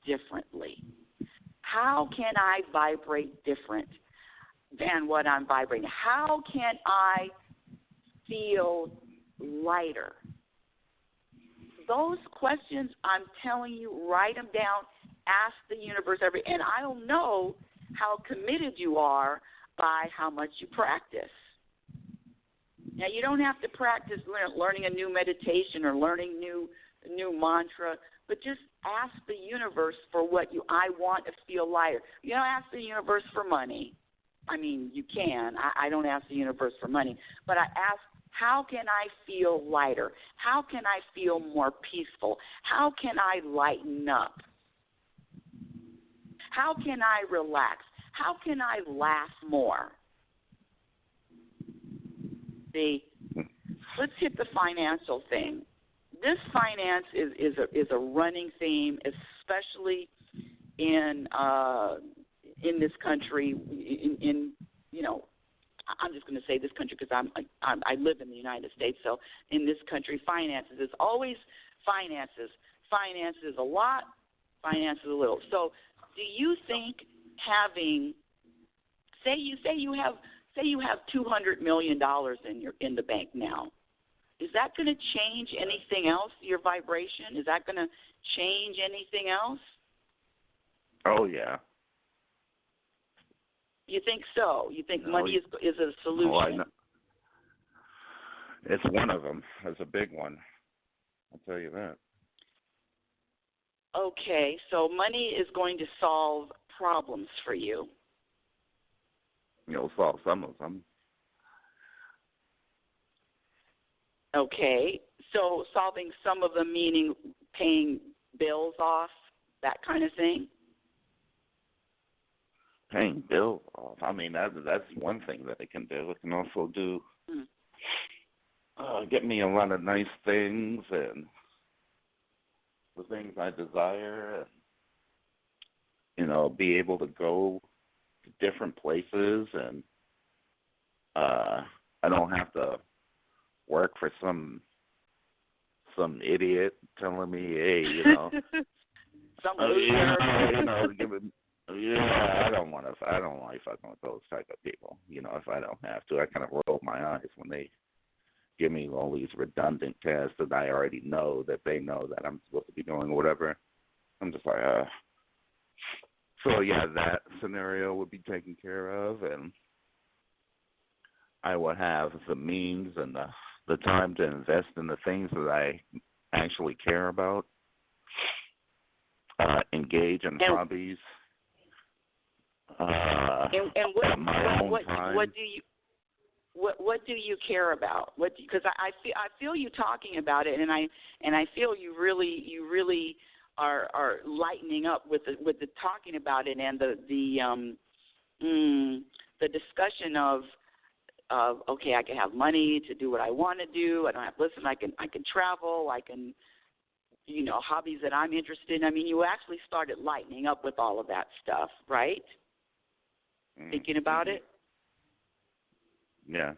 differently? How can I vibrate different than what I'm vibrating? How can I feel lighter? Those questions, I'm telling you, write them down, ask the universe and I'll know how committed you are by how much you practice. Now, you don't have to practice learning a new meditation or learning new new mantra, but just ask the universe for what I want to feel lighter. You don't ask the universe for money. I mean, you can. I don't ask the universe for money, but I ask, how can I feel lighter? How can I feel more peaceful? How can I lighten up? How can I relax? How can I laugh more? See, let's hit the financial thing. This finance is a running theme, especially in this country. In I'm just going to say this country because I live in the United States. So in this country, finances is always finances. Finances a lot, finances a little. So do you think having, say you have $200 million in the bank now, is that going to change anything else? Your vibration, is that going to change anything else? Oh yeah. You think so? You think money is a solution? Oh, I know. It's one of them. It's a big one. I'll tell you that. Okay, so money is going to solve problems for you. It'll solve some of them. Okay, so solving some of them meaning paying bills off, that kind of thing? Paying bills off. I mean, that's one thing that it can do. It can also do get me a lot of nice things and the things I desire, and be able to go to different places, and I don't have to work for some idiot telling me, hey, some loser. Give it. Yeah, I don't like fucking with those type of people. If I don't have to, I kind of roll my eyes when they give me all these redundant tests that I already know that they know that I'm supposed to be doing whatever. I'm just like, So yeah, that scenario would be taken care of, and I would have the means and the time to invest in the things that I actually care about. Engage in hobbies. And what do you care about? Because I feel you talking about it, and I feel you really are lightening up with the talking about it and the discussion of okay, I can have money to do what I want to do. I don't have I can travel. I can hobbies that I'm interested in. I mean, you actually started lightening up with all of that stuff, right? Thinking about it? Yeah.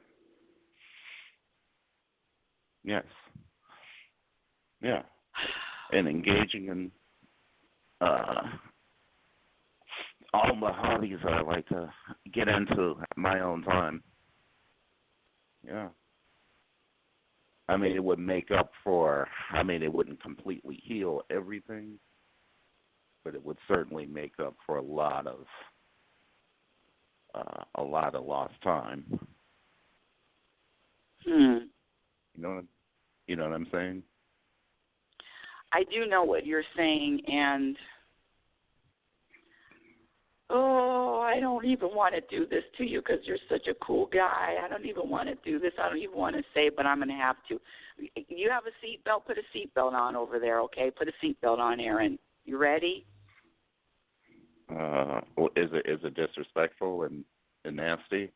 Yes. Yeah. And engaging in all the hobbies that I like to get into at my own time. Yeah. I mean, it would make up for, it wouldn't completely heal everything, but it would certainly make up for a lot of lost time. You know what I'm saying? I do know what you're saying, and I don't even want to do this to you because you're such a cool guy. I don't even want to do this. I don't even want to say it, but I'm going to have to. You have a seatbelt? Put a seatbelt on over there, okay? Put a seatbelt on, Aaron. You ready? Is it disrespectful and nasty?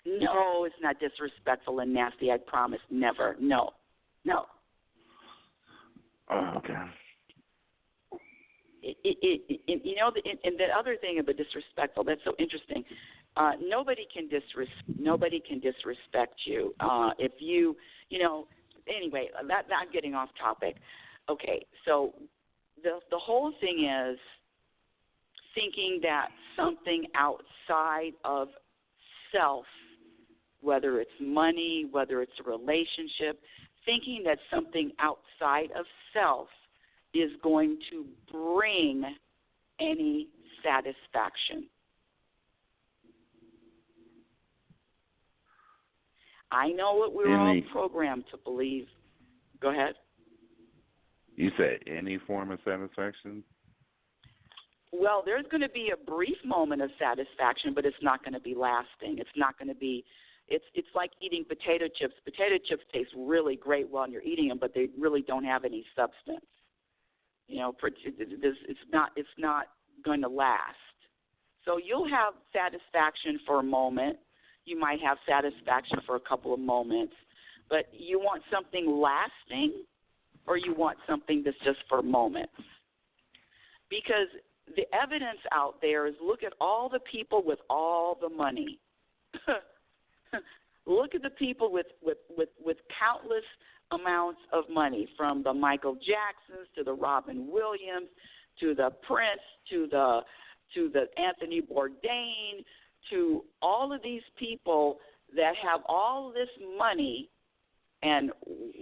No, it's not disrespectful and nasty. I promise, never. No. Oh, okay. And the other thing about disrespectful, that's so interesting. Nobody can disrespect you. If you, anyway, that I'm getting off topic. Okay, so the whole thing is thinking that something outside of self, whether it's money, whether it's a relationship, thinking that something outside of self is going to bring any satisfaction. I know what we're all programmed to believe. Go ahead. You said any form of satisfaction? Well, there's going to be a brief moment of satisfaction, but it's not going to be lasting. It's not going to be. It's like eating potato chips. Potato chips taste really great while you're eating them, but they really don't have any substance. You know, it's not going to last. So you'll have satisfaction for a moment. You might have satisfaction for a couple of moments, but you want something lasting, or you want something that's just for moments. Because the evidence out there is, look at all the people with all the money. Look at the people with countless amounts of money, from the Michael Jacksons to the Robin Williams to the Prince to the Anthony Bourdain, to all of these people that have all this money, and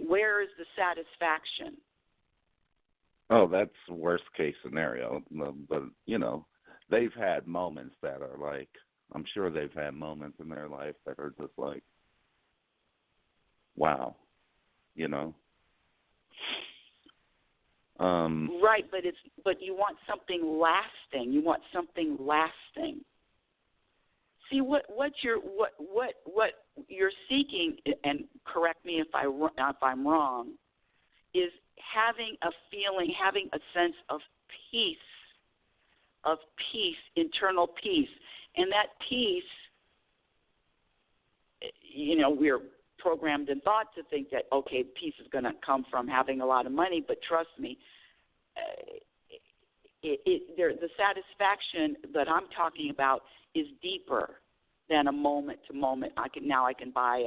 where is the satisfaction? Oh, that's worst case scenario. But, you know, they've had moments that are like, I'm sure they've had moments in their life that are just like, wow, you know. Right, but you want something lasting. You want something lasting. See, what you're seeking, and correct me if I'm wrong, is having a feeling, having a sense of peace, internal peace. And that peace, you know, we're programmed in thought to think that, okay, peace is going to come from having a lot of money, but trust me, the satisfaction that I'm talking about is deeper than a moment to moment. I can buy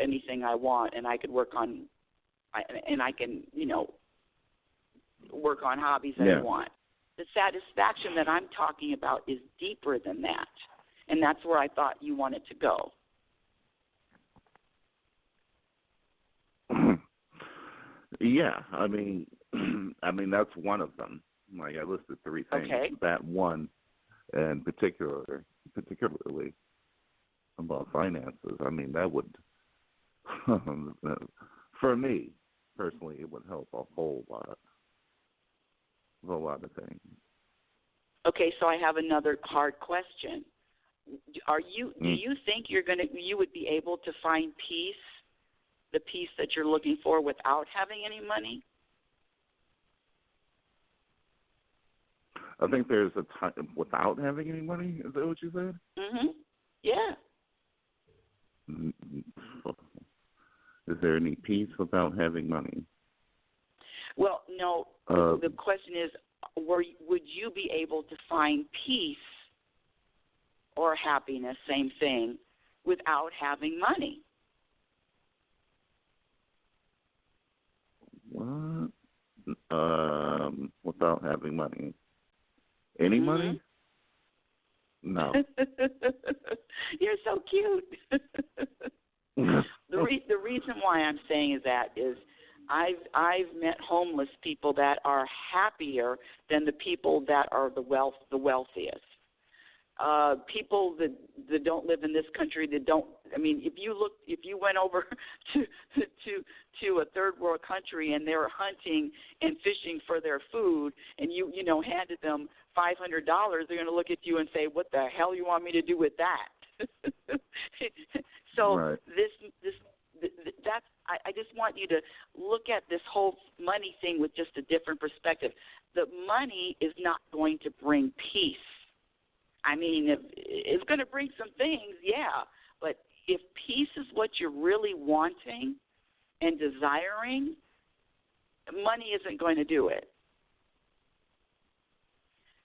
anything I want, and I could work on, and I can, you know, work on hobbies that I want. The satisfaction that I'm talking about is deeper than that, and that's where I thought you wanted to go. Yeah, I mean that's one of them. Like, I listed 3 things. Okay. That one, and particularly about finances. I mean, that would, for me personally, it would help a whole lot. A lot of things. Okay, so I have another hard question. Do you think you would be able to find peace, the peace that you're looking for, without having any money? I think there's a time without having any money. Is that what you said? Mhm. Yeah. Is there any peace without having money? Well, no. The question is, would you be able to find peace or happiness, same thing, without having money? What? Without having money? Any money? No. You're so cute. The reason why I'm saying is I've met homeless people that are happier than the people that are the wealthiest. People that don't live in this country, that don't. I mean, if you went over to a third world country and they're hunting and fishing for their food, and you handed them $500, they're going to look at you and say, "What the hell you want me to do with that?" So right. That's. I just want you to look at this whole money thing with just a different perspective. The money is not going to bring peace. I mean, it's going to bring some things, yeah, but if peace is what you're really wanting and desiring, money isn't going to do it.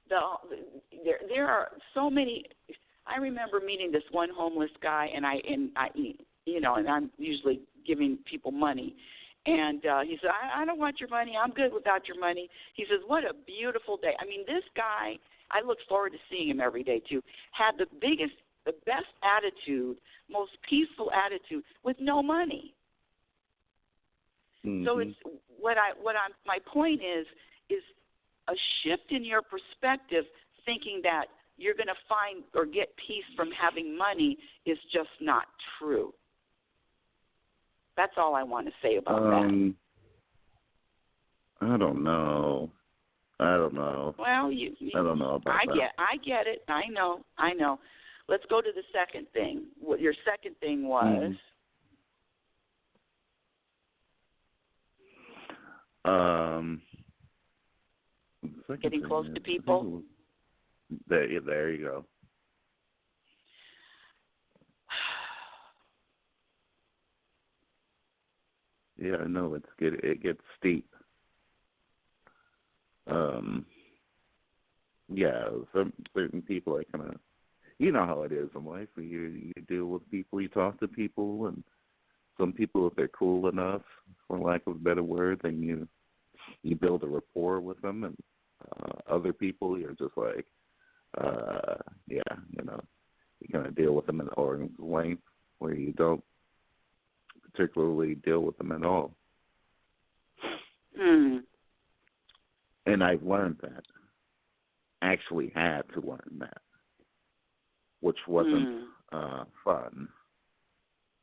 There are so many. I remember meeting this one homeless guy, and I'm usually giving people money. And he said, I don't want your money. I'm good without your money. He says, what a beautiful day. I mean, this guy, I look forward to seeing him every day, too, had the best attitude, most peaceful attitude with no money. Mm-hmm. So it's my point is a shift in your perspective, thinking that you're going to find or get peace from having money is just not true. That's all I want to say about that. I don't know. Well, I don't know about that. I get it. I know. Let's go to the second thing. What your second thing was? Getting close to people. There you go. Yeah, I know it gets steep. Yeah, some certain people are kind of, you know how it is in life. You deal with people, you talk to people, and some people, if they're cool enough, for lack of a better word, then you build a rapport with them, and other people, you're just like, you kind of deal with them at arm's length, where you don't particularly deal with them at all. And I've learned that. Actually had to learn that, which wasn't fun.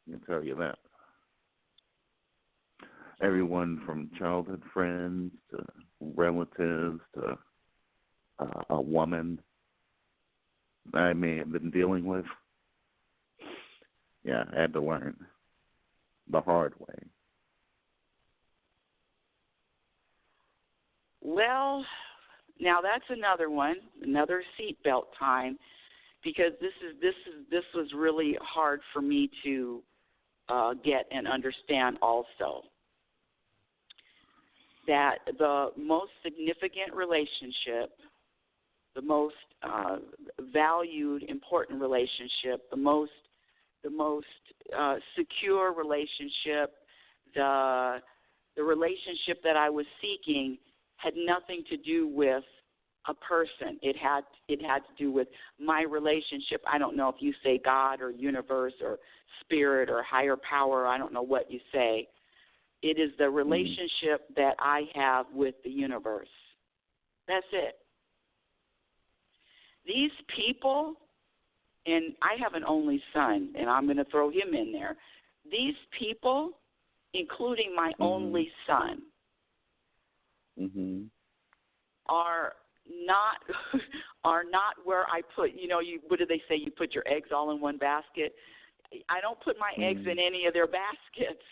I can tell you that. Everyone from childhood friends to relatives to a woman I may have been dealing with. Yeah, I had to learn the hard way. Well, now that's another one, another seatbelt time, because this was really hard for me to get and understand also. That the most significant relationship, the most valued, important relationship, the most secure relationship, the relationship that I was seeking had nothing to do with a person. It had to do with my relationship. I don't know if you say God or universe or spirit or higher power. I don't know what you say. It is the relationship that I have with the universe. That's it. These people, and I have an only son, and I'm going to throw him in there. These people, including my only son, are not where I put, what do they say, you put your eggs all in one basket? I don't put my eggs in any of their baskets.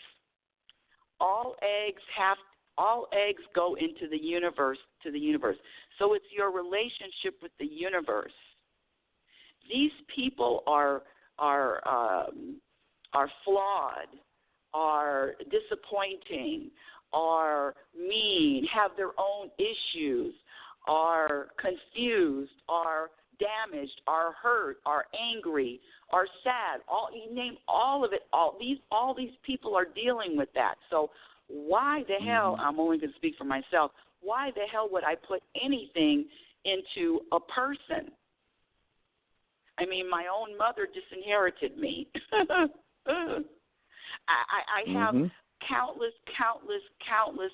All eggs go into the universe, So it's your relationship with the universe. These people are flawed, are disappointing, are mean, have their own issues, are confused, are damaged, are hurt, are angry, are sad. You name all of it. All these people are dealing with that. So why the hell? I'm only going to speak for myself. Why the hell would I put anything into a person? I mean, my own mother disinherited me. I have countless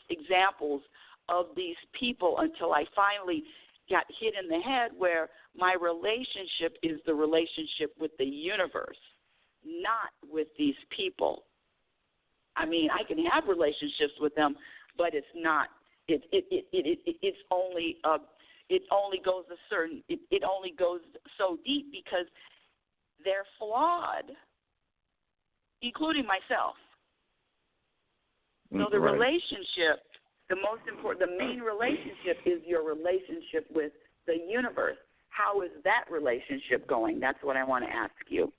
examples of these people until I finally got hit in the head where my relationship is the relationship with the universe, not with these people. I mean, I can have relationships with them, but it's not. It only goes so deep because they're flawed, including myself. So the relationship, the most important, the main relationship is your relationship with the universe. How is that relationship going? That's what I want to ask you.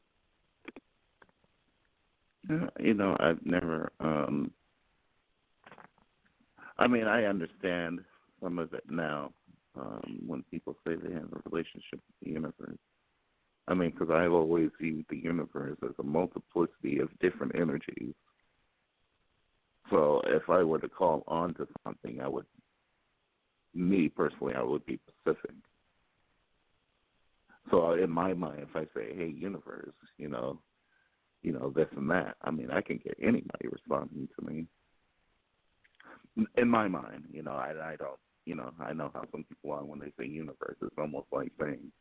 I've never, I understand some of it now when people say they have a relationship with the universe. Because I've always viewed the universe as a multiplicity of different energies. So if I were to call on to something, I would be Pacific. So in my mind, if I say, hey, universe, this and that, I can get anybody responding to me. In my mind, I don't, I know how some people are when they say universe. It's almost like saying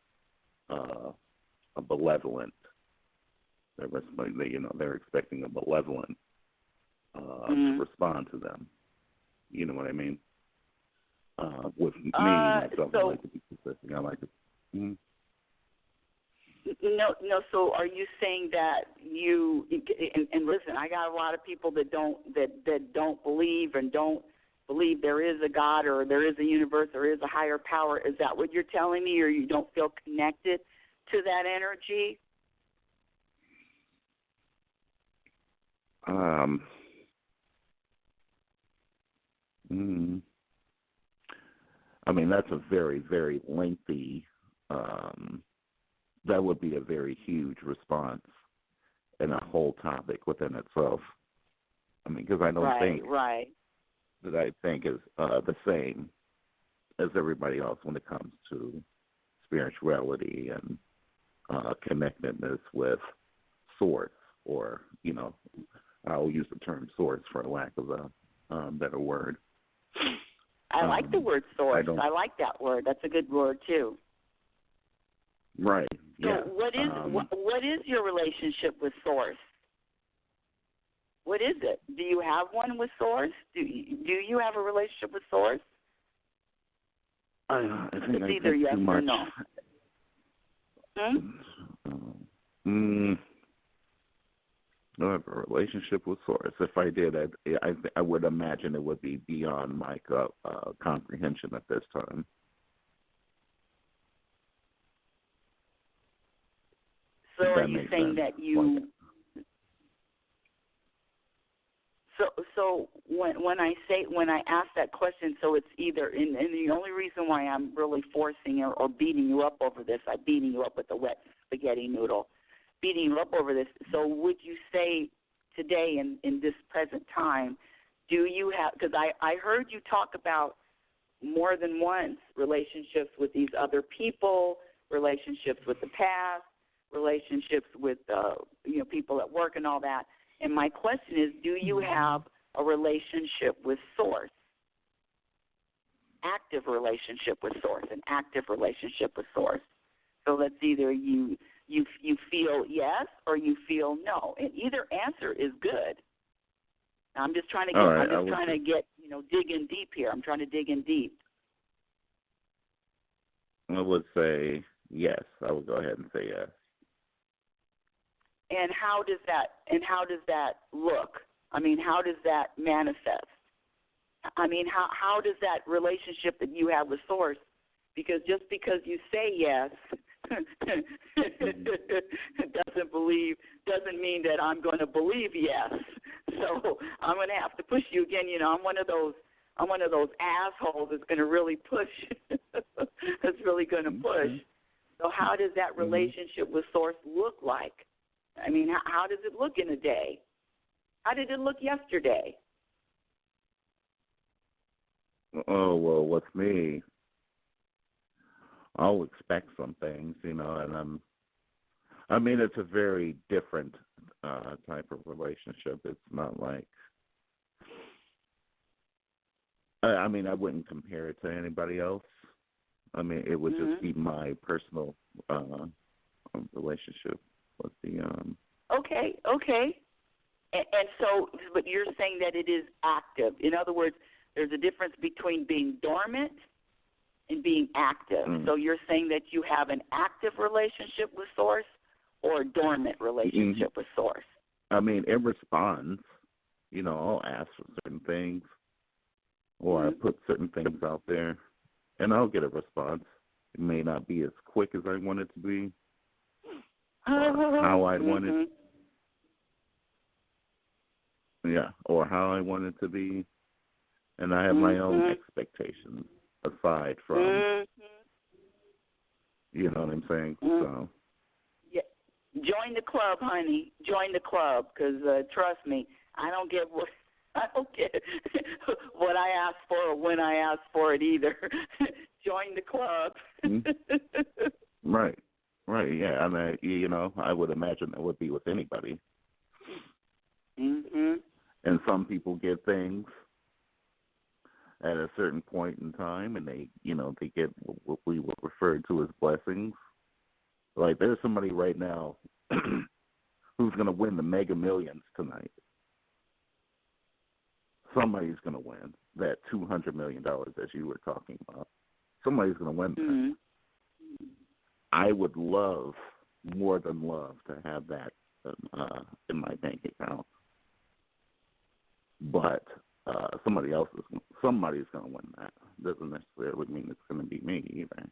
a benevolent, they're expecting a benevolent to respond to them. You know what I mean? with me, myself, I like to be specific. I like to. Mm-hmm. No. So, are you saying that you? And listen, I got a lot of people that don't believe and don't believe there is a God or there is a universe, there is a higher power. Is that what you're telling me, or you don't feel connected to that energy? I mean, that's a very, very lengthy. That would be a very huge response and a whole topic within itself. I mean, because I don't think that I think is the same as everybody else when it comes to spirituality and connectedness with source, or, you know, I'll use the term source for lack of a better word. I like the word source. I like that word. That's a good word too. Right. So yeah. what is your relationship with source? What is it? Do you have one with source? Do you have a relationship with source? I think it's I either yes too much. or no. I have a relationship with source. If I did, I would imagine it would be beyond my comprehension at this time. So are you saying that you? So when I ask that question, so it's either and the only reason why I'm really forcing or beating you up over this, I'm beating you up with a wet spaghetti noodle, beating you up over this. So would you say today in this present time, do you have? Because I heard you talk about more than once relationships with these other people, relationships with the past, relationships with people at work and all that. And my question is, do you have a relationship with source? Active relationship with source, an active relationship with source. So that's either you feel yes or you feel no. And either answer is good. I'm just trying to get, dig in deep here. I'm trying to dig in deep. I would say yes. I would go ahead and say yes. And how does that look? I mean, how does that manifest? I mean, how does that relationship that you have with source? Because just because you say yes doesn't mean that I'm going to believe yes. So I'm going to have to push you again. I'm one of those assholes that's going to really push. That's really going to push. So how does that relationship with source look like? I mean, how does it look in a day? How did it look yesterday? Oh, well, with me, I'll expect some things, and it's a very different type of relationship. It's not like, I wouldn't compare it to anybody else. I mean, it would just be my personal relationship with the. Okay. And so, but you're saying that it is active. In other words, there's a difference between being dormant and being active. So you're saying that you have an active relationship with source or a dormant relationship with source? I mean, it responds. I'll ask for certain things, or I put certain things out there, and I'll get a response. It may not be as quick as I want it to be, or how I want it. Yeah, or how I want it to be. And I have my own expectations aside from, you know what I'm saying? So. Yeah. Join the club, honey. Join the club, because trust me, I don't get what I ask for or when I ask for it either. Join the club. Right, yeah. I mean, I would imagine that would be with anybody. And some people get things at a certain point in time, and they get what we would refer to as blessings. Like, there's somebody right now who's going to win the Mega Millions tonight. somebody's going to win that $200 million that you were talking about. Somebody's going to win that. I would love, more than love, to have that in my bank account. But somebody's going to win that. Doesn't necessarily mean it's going to be me either.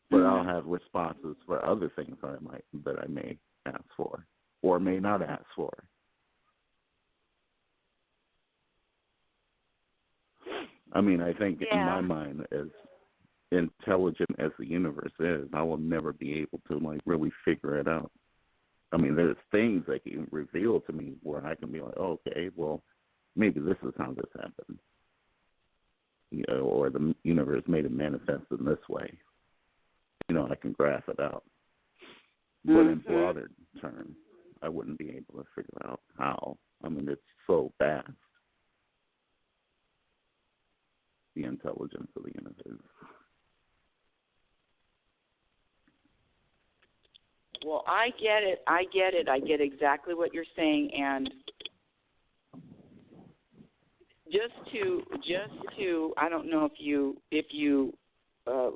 But I'll have responses for other things that I may ask for or may not ask for. I mean, I think in my mind, as intelligent as the universe is, I will never be able to really figure it out. I mean, there's things that can reveal to me where I can be like, okay, well, maybe this is how this happened, or the universe made it manifest in this way. I can graph it out. But in broader terms, I wouldn't be able to figure out how. I mean, it's so vast, the intelligence of the universe. Well, I get it. I get exactly what you're saying, and just to I don't know if you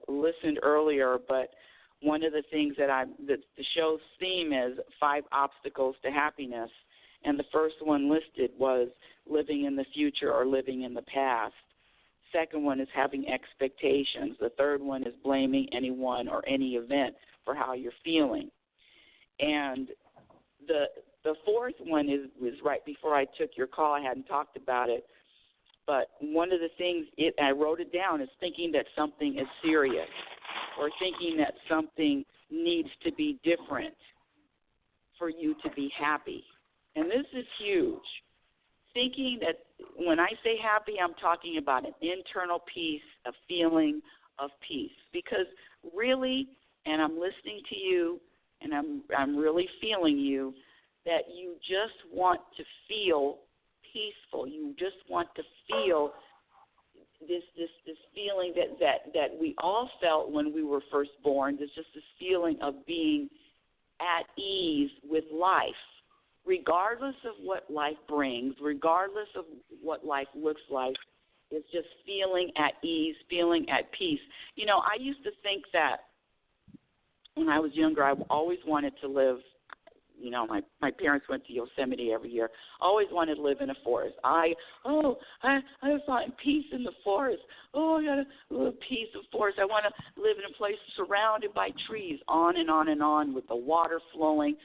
listened earlier, but one of the things that the show's theme is 5 obstacles to happiness, and the first one listed was living in the future or living in the past. Second one is having expectations. The third one is blaming anyone or any event for how you're feeling. And the fourth one was right before I took your call. I hadn't talked about it. But one of the things, I wrote it down, is thinking that something is serious or thinking that something needs to be different for you to be happy. And this is huge. Thinking that when I say happy, I'm talking about an internal peace, a feeling of peace. Because really, and I'm listening to you, and I'm really feeling you, that you just want to feel peaceful. You just want to feel this feeling that we all felt when we were first born. There's just this feeling of being at ease with life, regardless of what life brings, regardless of what life looks like. It's just feeling at ease, feeling at peace. I used to think that when I was younger, I always wanted to live. My parents went to Yosemite every year. Always wanted to live in a forest. I find peace in the forest. I got a little piece of forest. I want to live in a place surrounded by trees, on and on and on, with the water flowing,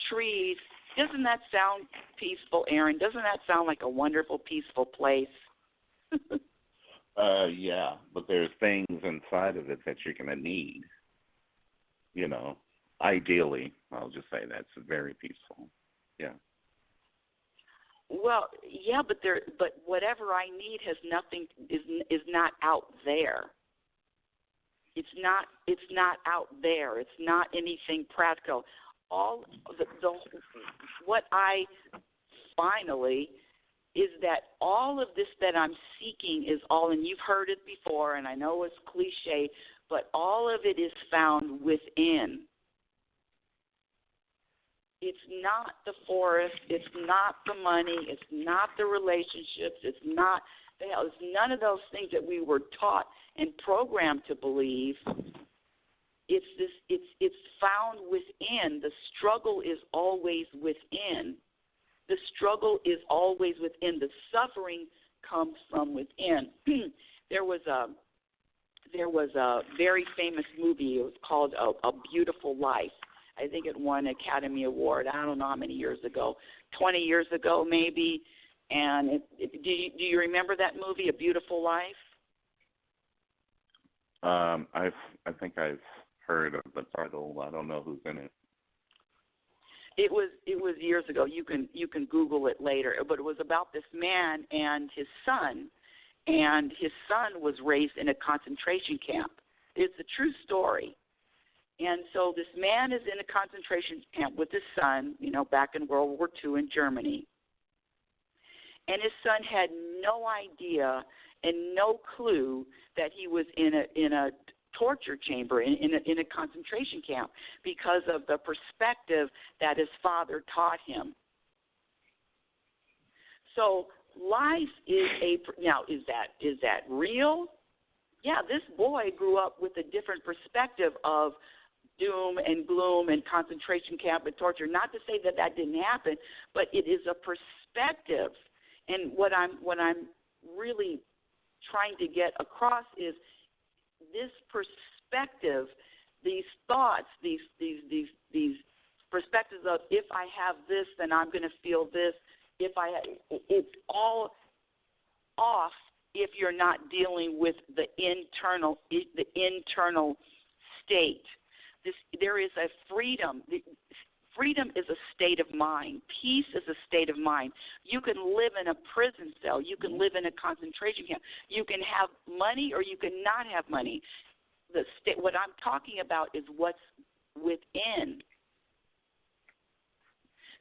trees. Doesn't that sound peaceful, Aaron? Doesn't that sound like a wonderful, peaceful place? Yeah, but there's things inside of it that you're going to need. Ideally, I'll just say that's very peaceful. Yeah. Well, yeah, but whatever I need has nothing is not out there. It's not out there. It's not anything practical. All what I finally is that all of this that I'm seeking is all, and you've heard it before, and I know it's cliche, but all of it is found within. It's not the forest. It's not the money. It's not the relationships. It's not the hell. It's none of those things that we were taught and programmed to believe. It's found within. The struggle is always within. The struggle is always within. The suffering comes from within. There was a very famous movie. It was called A Beautiful Life. I think it won an Academy Award. I don't know how many years ago, 20 years ago maybe. And do you remember that movie, A Beautiful Life? I think I've heard of the title. I don't know who's in it. It was years ago. You can Google it later. But it was about this man and his son. And his son was raised in a concentration camp. It's a true story. And so this man is in a concentration camp with his son, back in World War II in Germany. And his son had no idea and no clue that he was in a torture chamber, in a concentration camp, because of the perspective that his father taught him. So life is now, is that real? Yeah, this boy grew up with a different perspective of doom and gloom and concentration camp and torture. Not to say that didn't happen, but it is a perspective. And what I'm really trying to get across is this perspective, these thoughts, these perspectives of, if I have this, then I'm going to feel this. It's all off if you're not dealing with the internal state. There is a freedom. Freedom is a state of mind. Peace is a state of mind. You can live in a prison cell. You can live in a concentration camp. You can have money or you can not have money. What I'm talking about is what's within.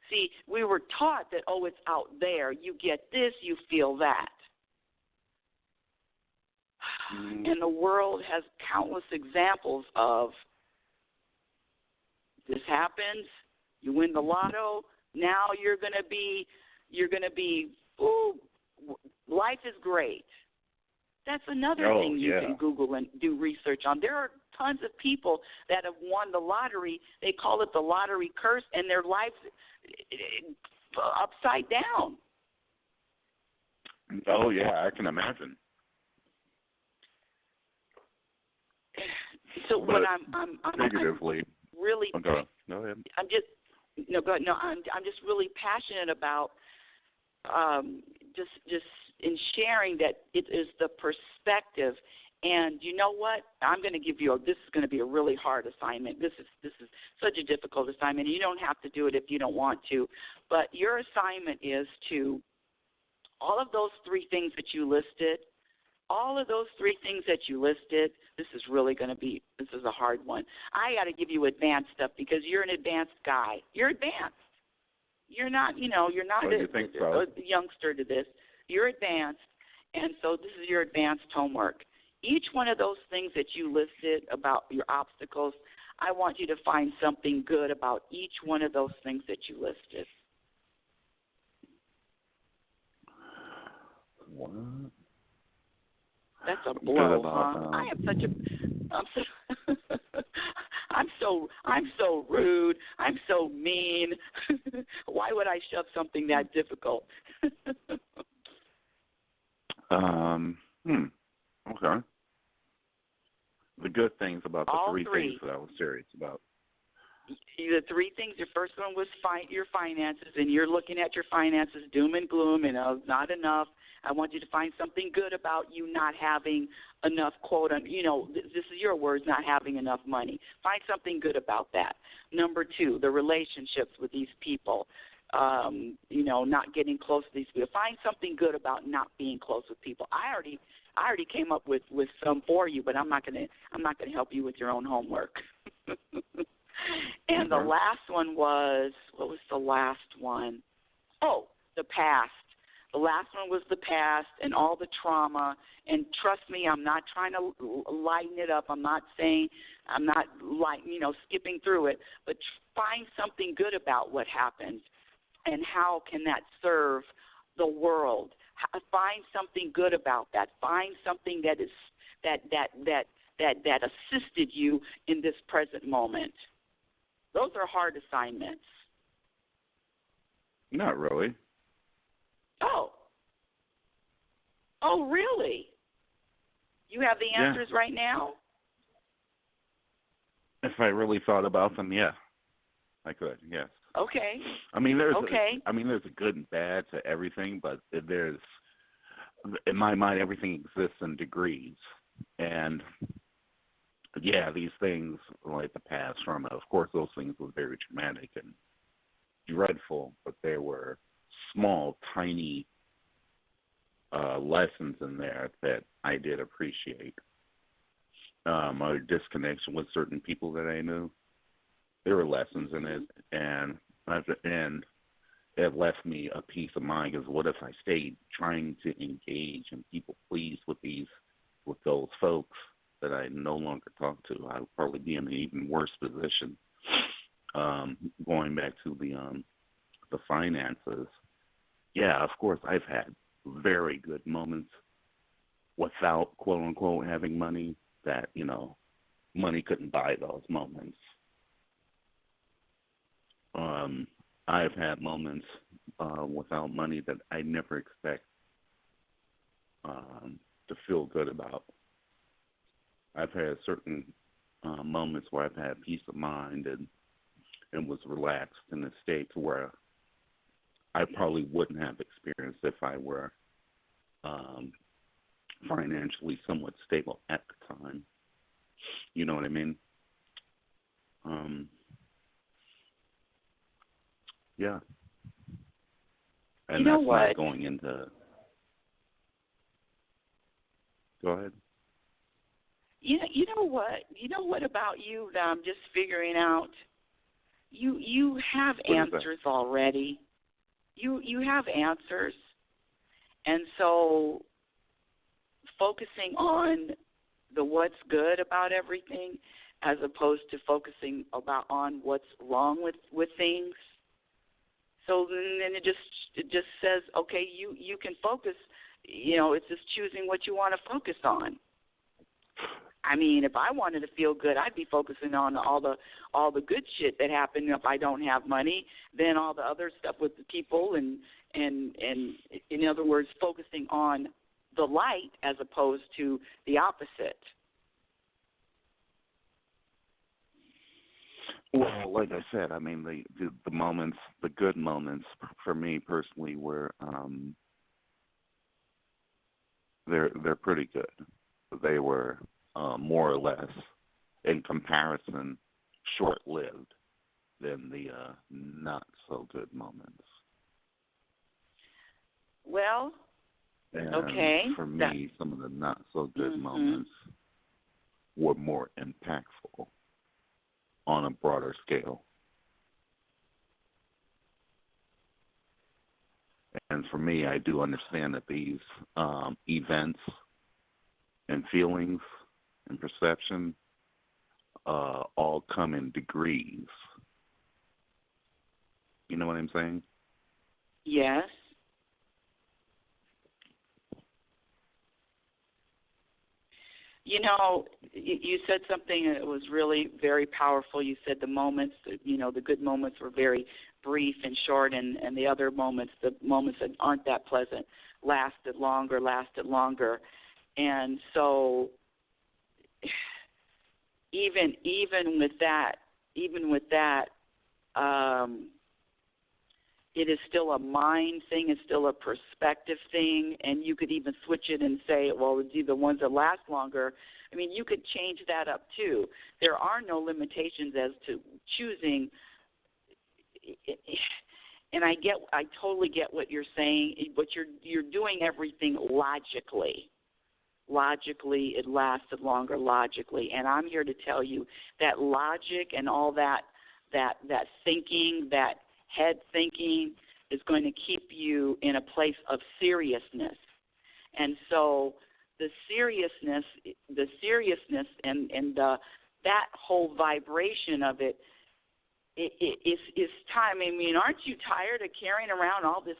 See, we were taught that, it's out there. You get this, you feel that. And the world has countless examples of this happens, you win the lotto, now you're going to be, life is great. That's another thing you can Google and do research on. There are tons of people that have won the lottery. They call it the lottery curse, and their lives upside down. Oh, yeah, I can imagine. So but what I'm negatively, really, go ahead. I'm just really passionate about just in sharing that it is the perspective. And you know what? I'm going to give you this is going to be a really hard assignment. This is such a difficult assignment. You don't have to do it if you don't want to. But your assignment is to all of those three things that you listed, this is really going to be, this is a hard one. I got to give you advanced stuff because you're an advanced guy. You're advanced. You're not, you're not a youngster to this. You're advanced, and so this is your advanced homework. Each one of those things that you listed about your obstacles, I want you to find something good about each one of those things that you listed. What? That's a blow, huh? I am such a I'm so rude. I'm so mean. Why would I shove something that difficult? Okay. The good things about the three things that I was serious about. The three things. Your first one was your finances, and you're looking at your finances, doom and gloom, and not enough. I want you to find something good about you not having enough, this is your words, not having enough money. Find something good about that. Number two, the relationships with these people, not getting close to these people. Find something good about not being close with people. I already came up with some for you, but I'm not going to help you with your own homework. And the last one was, what was the last one? Oh, the past. The last one was the past and all the trauma. And trust me, I'm not trying to lighten it up. I'm not skipping through it. But find something good about what happened, and how can that serve the world. Find something good about that. Find something that is that assisted you in this present moment. Those are hard assignments. Not really. Oh, really? You have the answers right now? If I really thought about them, yeah, I could. Yes. Okay. I mean, there's a good and bad to everything, but there's, in my mind, everything exists in degrees, and these things like the past trauma. Of course, those things were very traumatic and dreadful, but there were small, tiny lessons in there that I did appreciate. My disconnection with certain people that I knew, there were lessons in it, and at the end, it left me a peace of mind. Because what if I stayed trying to engage and people please with those folks that I no longer talk to? I would probably be in an even worse position. Going back to the finances, yeah, of course, I've had very good moments without, quote unquote, having money that, money couldn't buy those moments. I've had moments without money that I never expect to feel good about. I've had certain moments where I've had peace of mind and was relaxed in a state to where I probably wouldn't have experienced if I were financially somewhat stable at the time. You know what I mean? Yeah. And you know that's what? not going into... Go ahead. You know what? You know what about you that I'm just figuring out? You have answers already. You have answers. And so focusing on the what's good about everything as opposed to focusing on what's wrong with things. So then it just says, okay, you can focus, it's just choosing what you want to focus on. I mean, if I wanted to feel good, I'd be focusing on all the good shit that happened if I don't have money, then all the other stuff with the people and in other words, focusing on the light as opposed to the opposite. Well, like I said, I mean, the moments, the good moments for me personally were they're pretty good. They were more or less, in comparison, short-lived than the not so good moments. Well, and okay. For me, some of the not so good moments were more impactful on a broader scale. And for me, I do understand that these events and feelings and perception all come in degrees. You know what I'm saying? Yes. You said something that was really very powerful. You said the moments, the good moments were very brief and short, and the other moments, the moments that aren't that pleasant, lasted longer. And so even with that, it is still a mind thing. It's still a perspective thing, and you could even switch it and say, well, the ones that last longer. I mean, you could change that up too. There are no limitations as to choosing. And I totally get what you're saying, but you're doing everything logically. Logically, it lasted longer logically, and I'm here to tell you that logic and all that thinking, that head thinking, is going to keep you in a place of seriousness. And so the seriousness and that whole vibration of it is time. I mean, aren't you tired of carrying around all this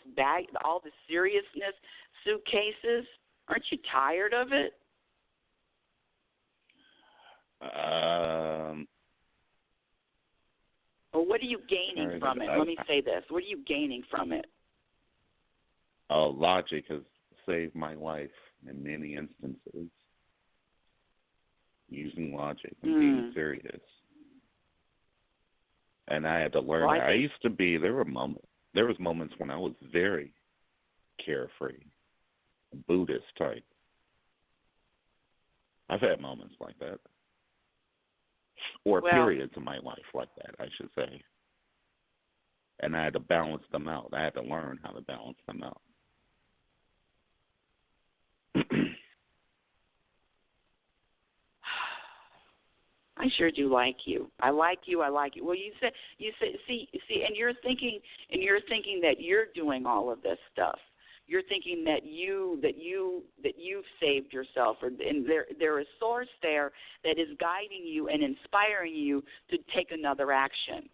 seriousness suitcases? Aren't you tired of it? Or what are you gaining from it? Let me say this. What are you gaining from it? Logic has saved my life in many instances. Using logic and being serious. And I had to learn that. I used to be, there was moments when I was very carefree, Buddhist type. I've had moments like that. Or periods in my life like that, I should say. And I had to balance them out. I had to learn how to balance them out. I sure do like you. I like you. Well, you said, see, and you're thinking that you're doing all of this stuff. You're thinking that you've saved yourself, and there is source there that is guiding you and inspiring you to take another action.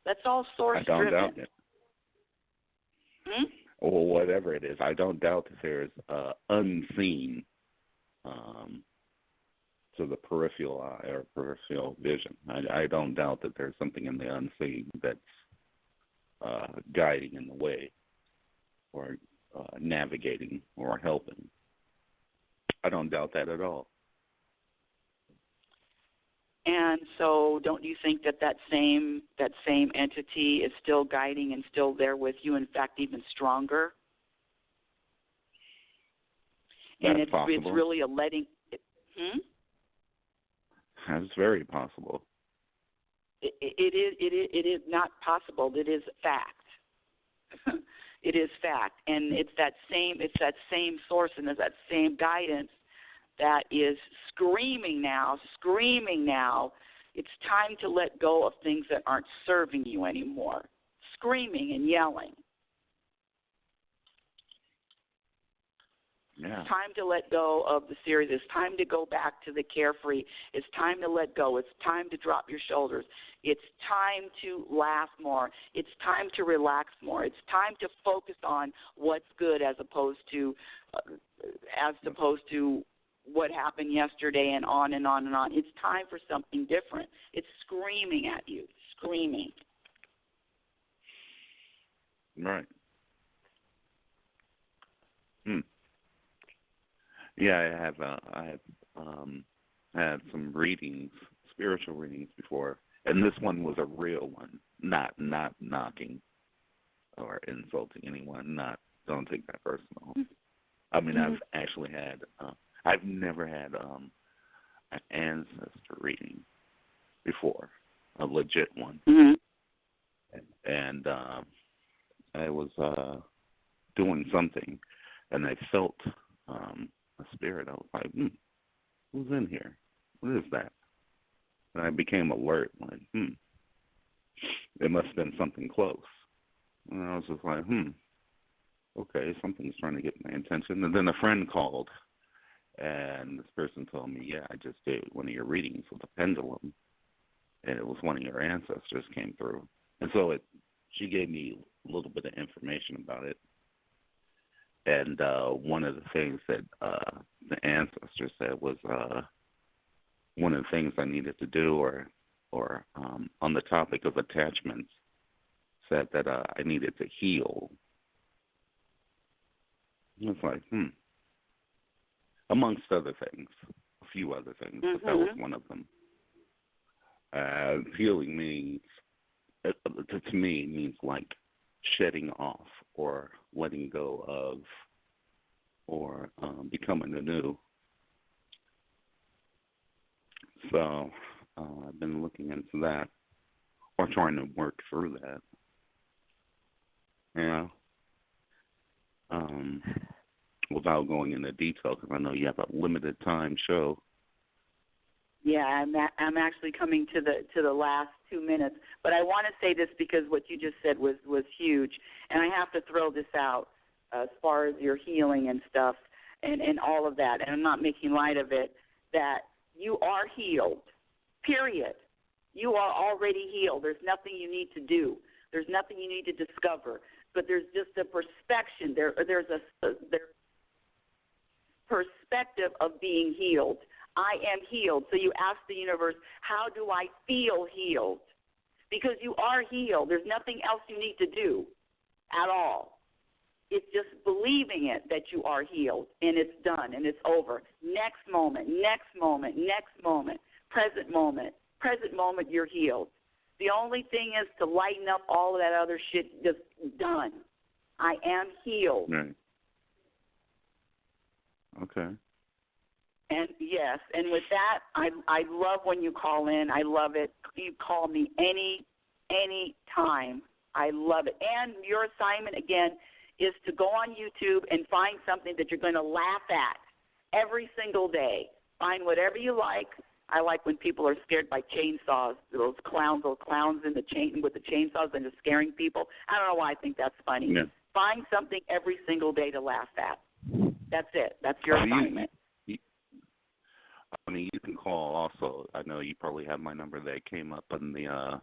That's all source driven. I don't doubt it. or whatever it is. I don't doubt that there's unseen to the peripheral eye or peripheral vision. I don't doubt that there's something in the unseen that's guiding in the way or navigating or helping. I don't doubt that at all. And so don't you think that same entity is still guiding and still there with you, in fact, even stronger? That's and it's possible. really a letting. That's very possible. It is not possible. It is fact. It is fact, and it's that same source, and there's that same guidance that is screaming now. It's time to let go of things that aren't serving you anymore. Screaming and yelling. Yeah. It's time to let go of the serious. It's time to go back to the carefree. It's time to let go. It's time to drop your shoulders. It's time to laugh more. It's time to relax more. It's time to focus on what's good as opposed to what happened yesterday and on and on and on. It's time for something different. It's screaming at you, screaming. Right. Yeah, I have had some readings, spiritual readings before, and this one was a real one, not knocking or insulting anyone. Don't take that personal. I mean, I've actually had. I've never had an ancestor reading before, a legit one, and I was doing something, and I felt a spirit. I was like, who's in here? What is that? And I became alert, like, it must have been something close. And I was just like, okay, something's trying to get my attention. And then a friend called, and this person told me, yeah, I just did one of your readings with a pendulum, and it was one of your ancestors came through. And so she gave me a little bit of information about it. And one of the things that the ancestor said was one of the things I needed to do, or on the topic of attachments, said that I needed to heal. And it's like, amongst other things, a few other things, but that was one of them. Healing means, to me, means like shedding off or letting go of or becoming anew. So I've been looking into that or trying to work through that. Yeah. Without going into detail, because I know you have a limited time show. Yeah, I'm actually coming to the last 2 minutes, but I want to say this because what you just said was huge, and I have to throw this out as far as your healing and stuff and all of that, and I'm not making light of it, that you are healed, period. You are already healed. There's nothing you need to do. There's nothing you need to discover, but there's just a perspective. There's perspective of being healed. I am healed. So you ask the universe, how do I feel healed? Because you are healed. There's nothing else you need to do at all. It's just believing it that you are healed, and it's done, and it's over. Next moment, present moment, you're healed. The only thing is to lighten up all of that other shit, just done. I am healed. Right. Okay. And yes, and with that, I love when you call in. I love it. You call me any time. I love it. And your assignment, again, is to go on YouTube and find something that you're going to laugh at every single day. Find whatever you like. I like when people are scared by chainsaws, those clowns in the chain with the chainsaws and just scaring people. I don't know why I think that's funny. Yeah. Find something every single day to laugh at. That's it. That's your assignment. I mean, you can call also. I know you probably have my number that came up in the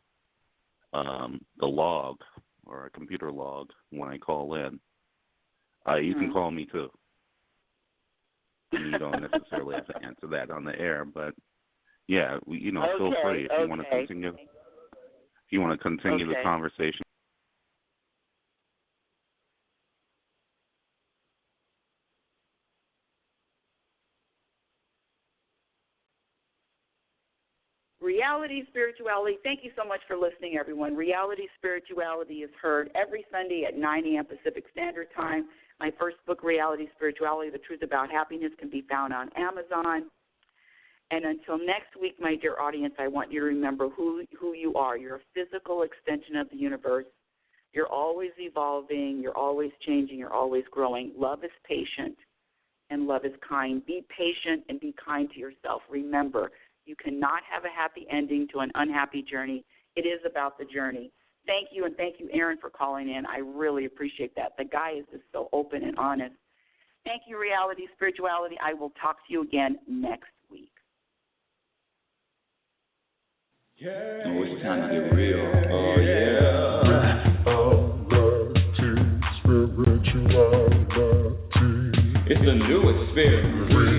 log or a computer log when I call in. You can call me too. You don't necessarily have to answer that on the air, but yeah, feel free if you want to continue. If you want to continue the conversation. Reality Spirituality, thank you so much for listening, everyone. Reality Spirituality is heard every Sunday at 9 a.m. Pacific Standard Time. My first book, Reality Spirituality, The Truth About Happiness, can be found on Amazon. And until next week, my dear audience, I want you to remember who you are. You're a physical extension of the universe. You're always evolving. You're always changing. You're always growing. Love is patient, and love is kind. Be patient and be kind to yourself. Remember, you cannot have a happy ending to an unhappy journey. It is about the journey. Thank you, and thank you, Aaron, for calling in. I really appreciate that. The guy is just so open and honest. Thank you, Reality Spirituality. I will talk to you again next week. Oh, it's time to get real. Oh, yeah. It's the new experience.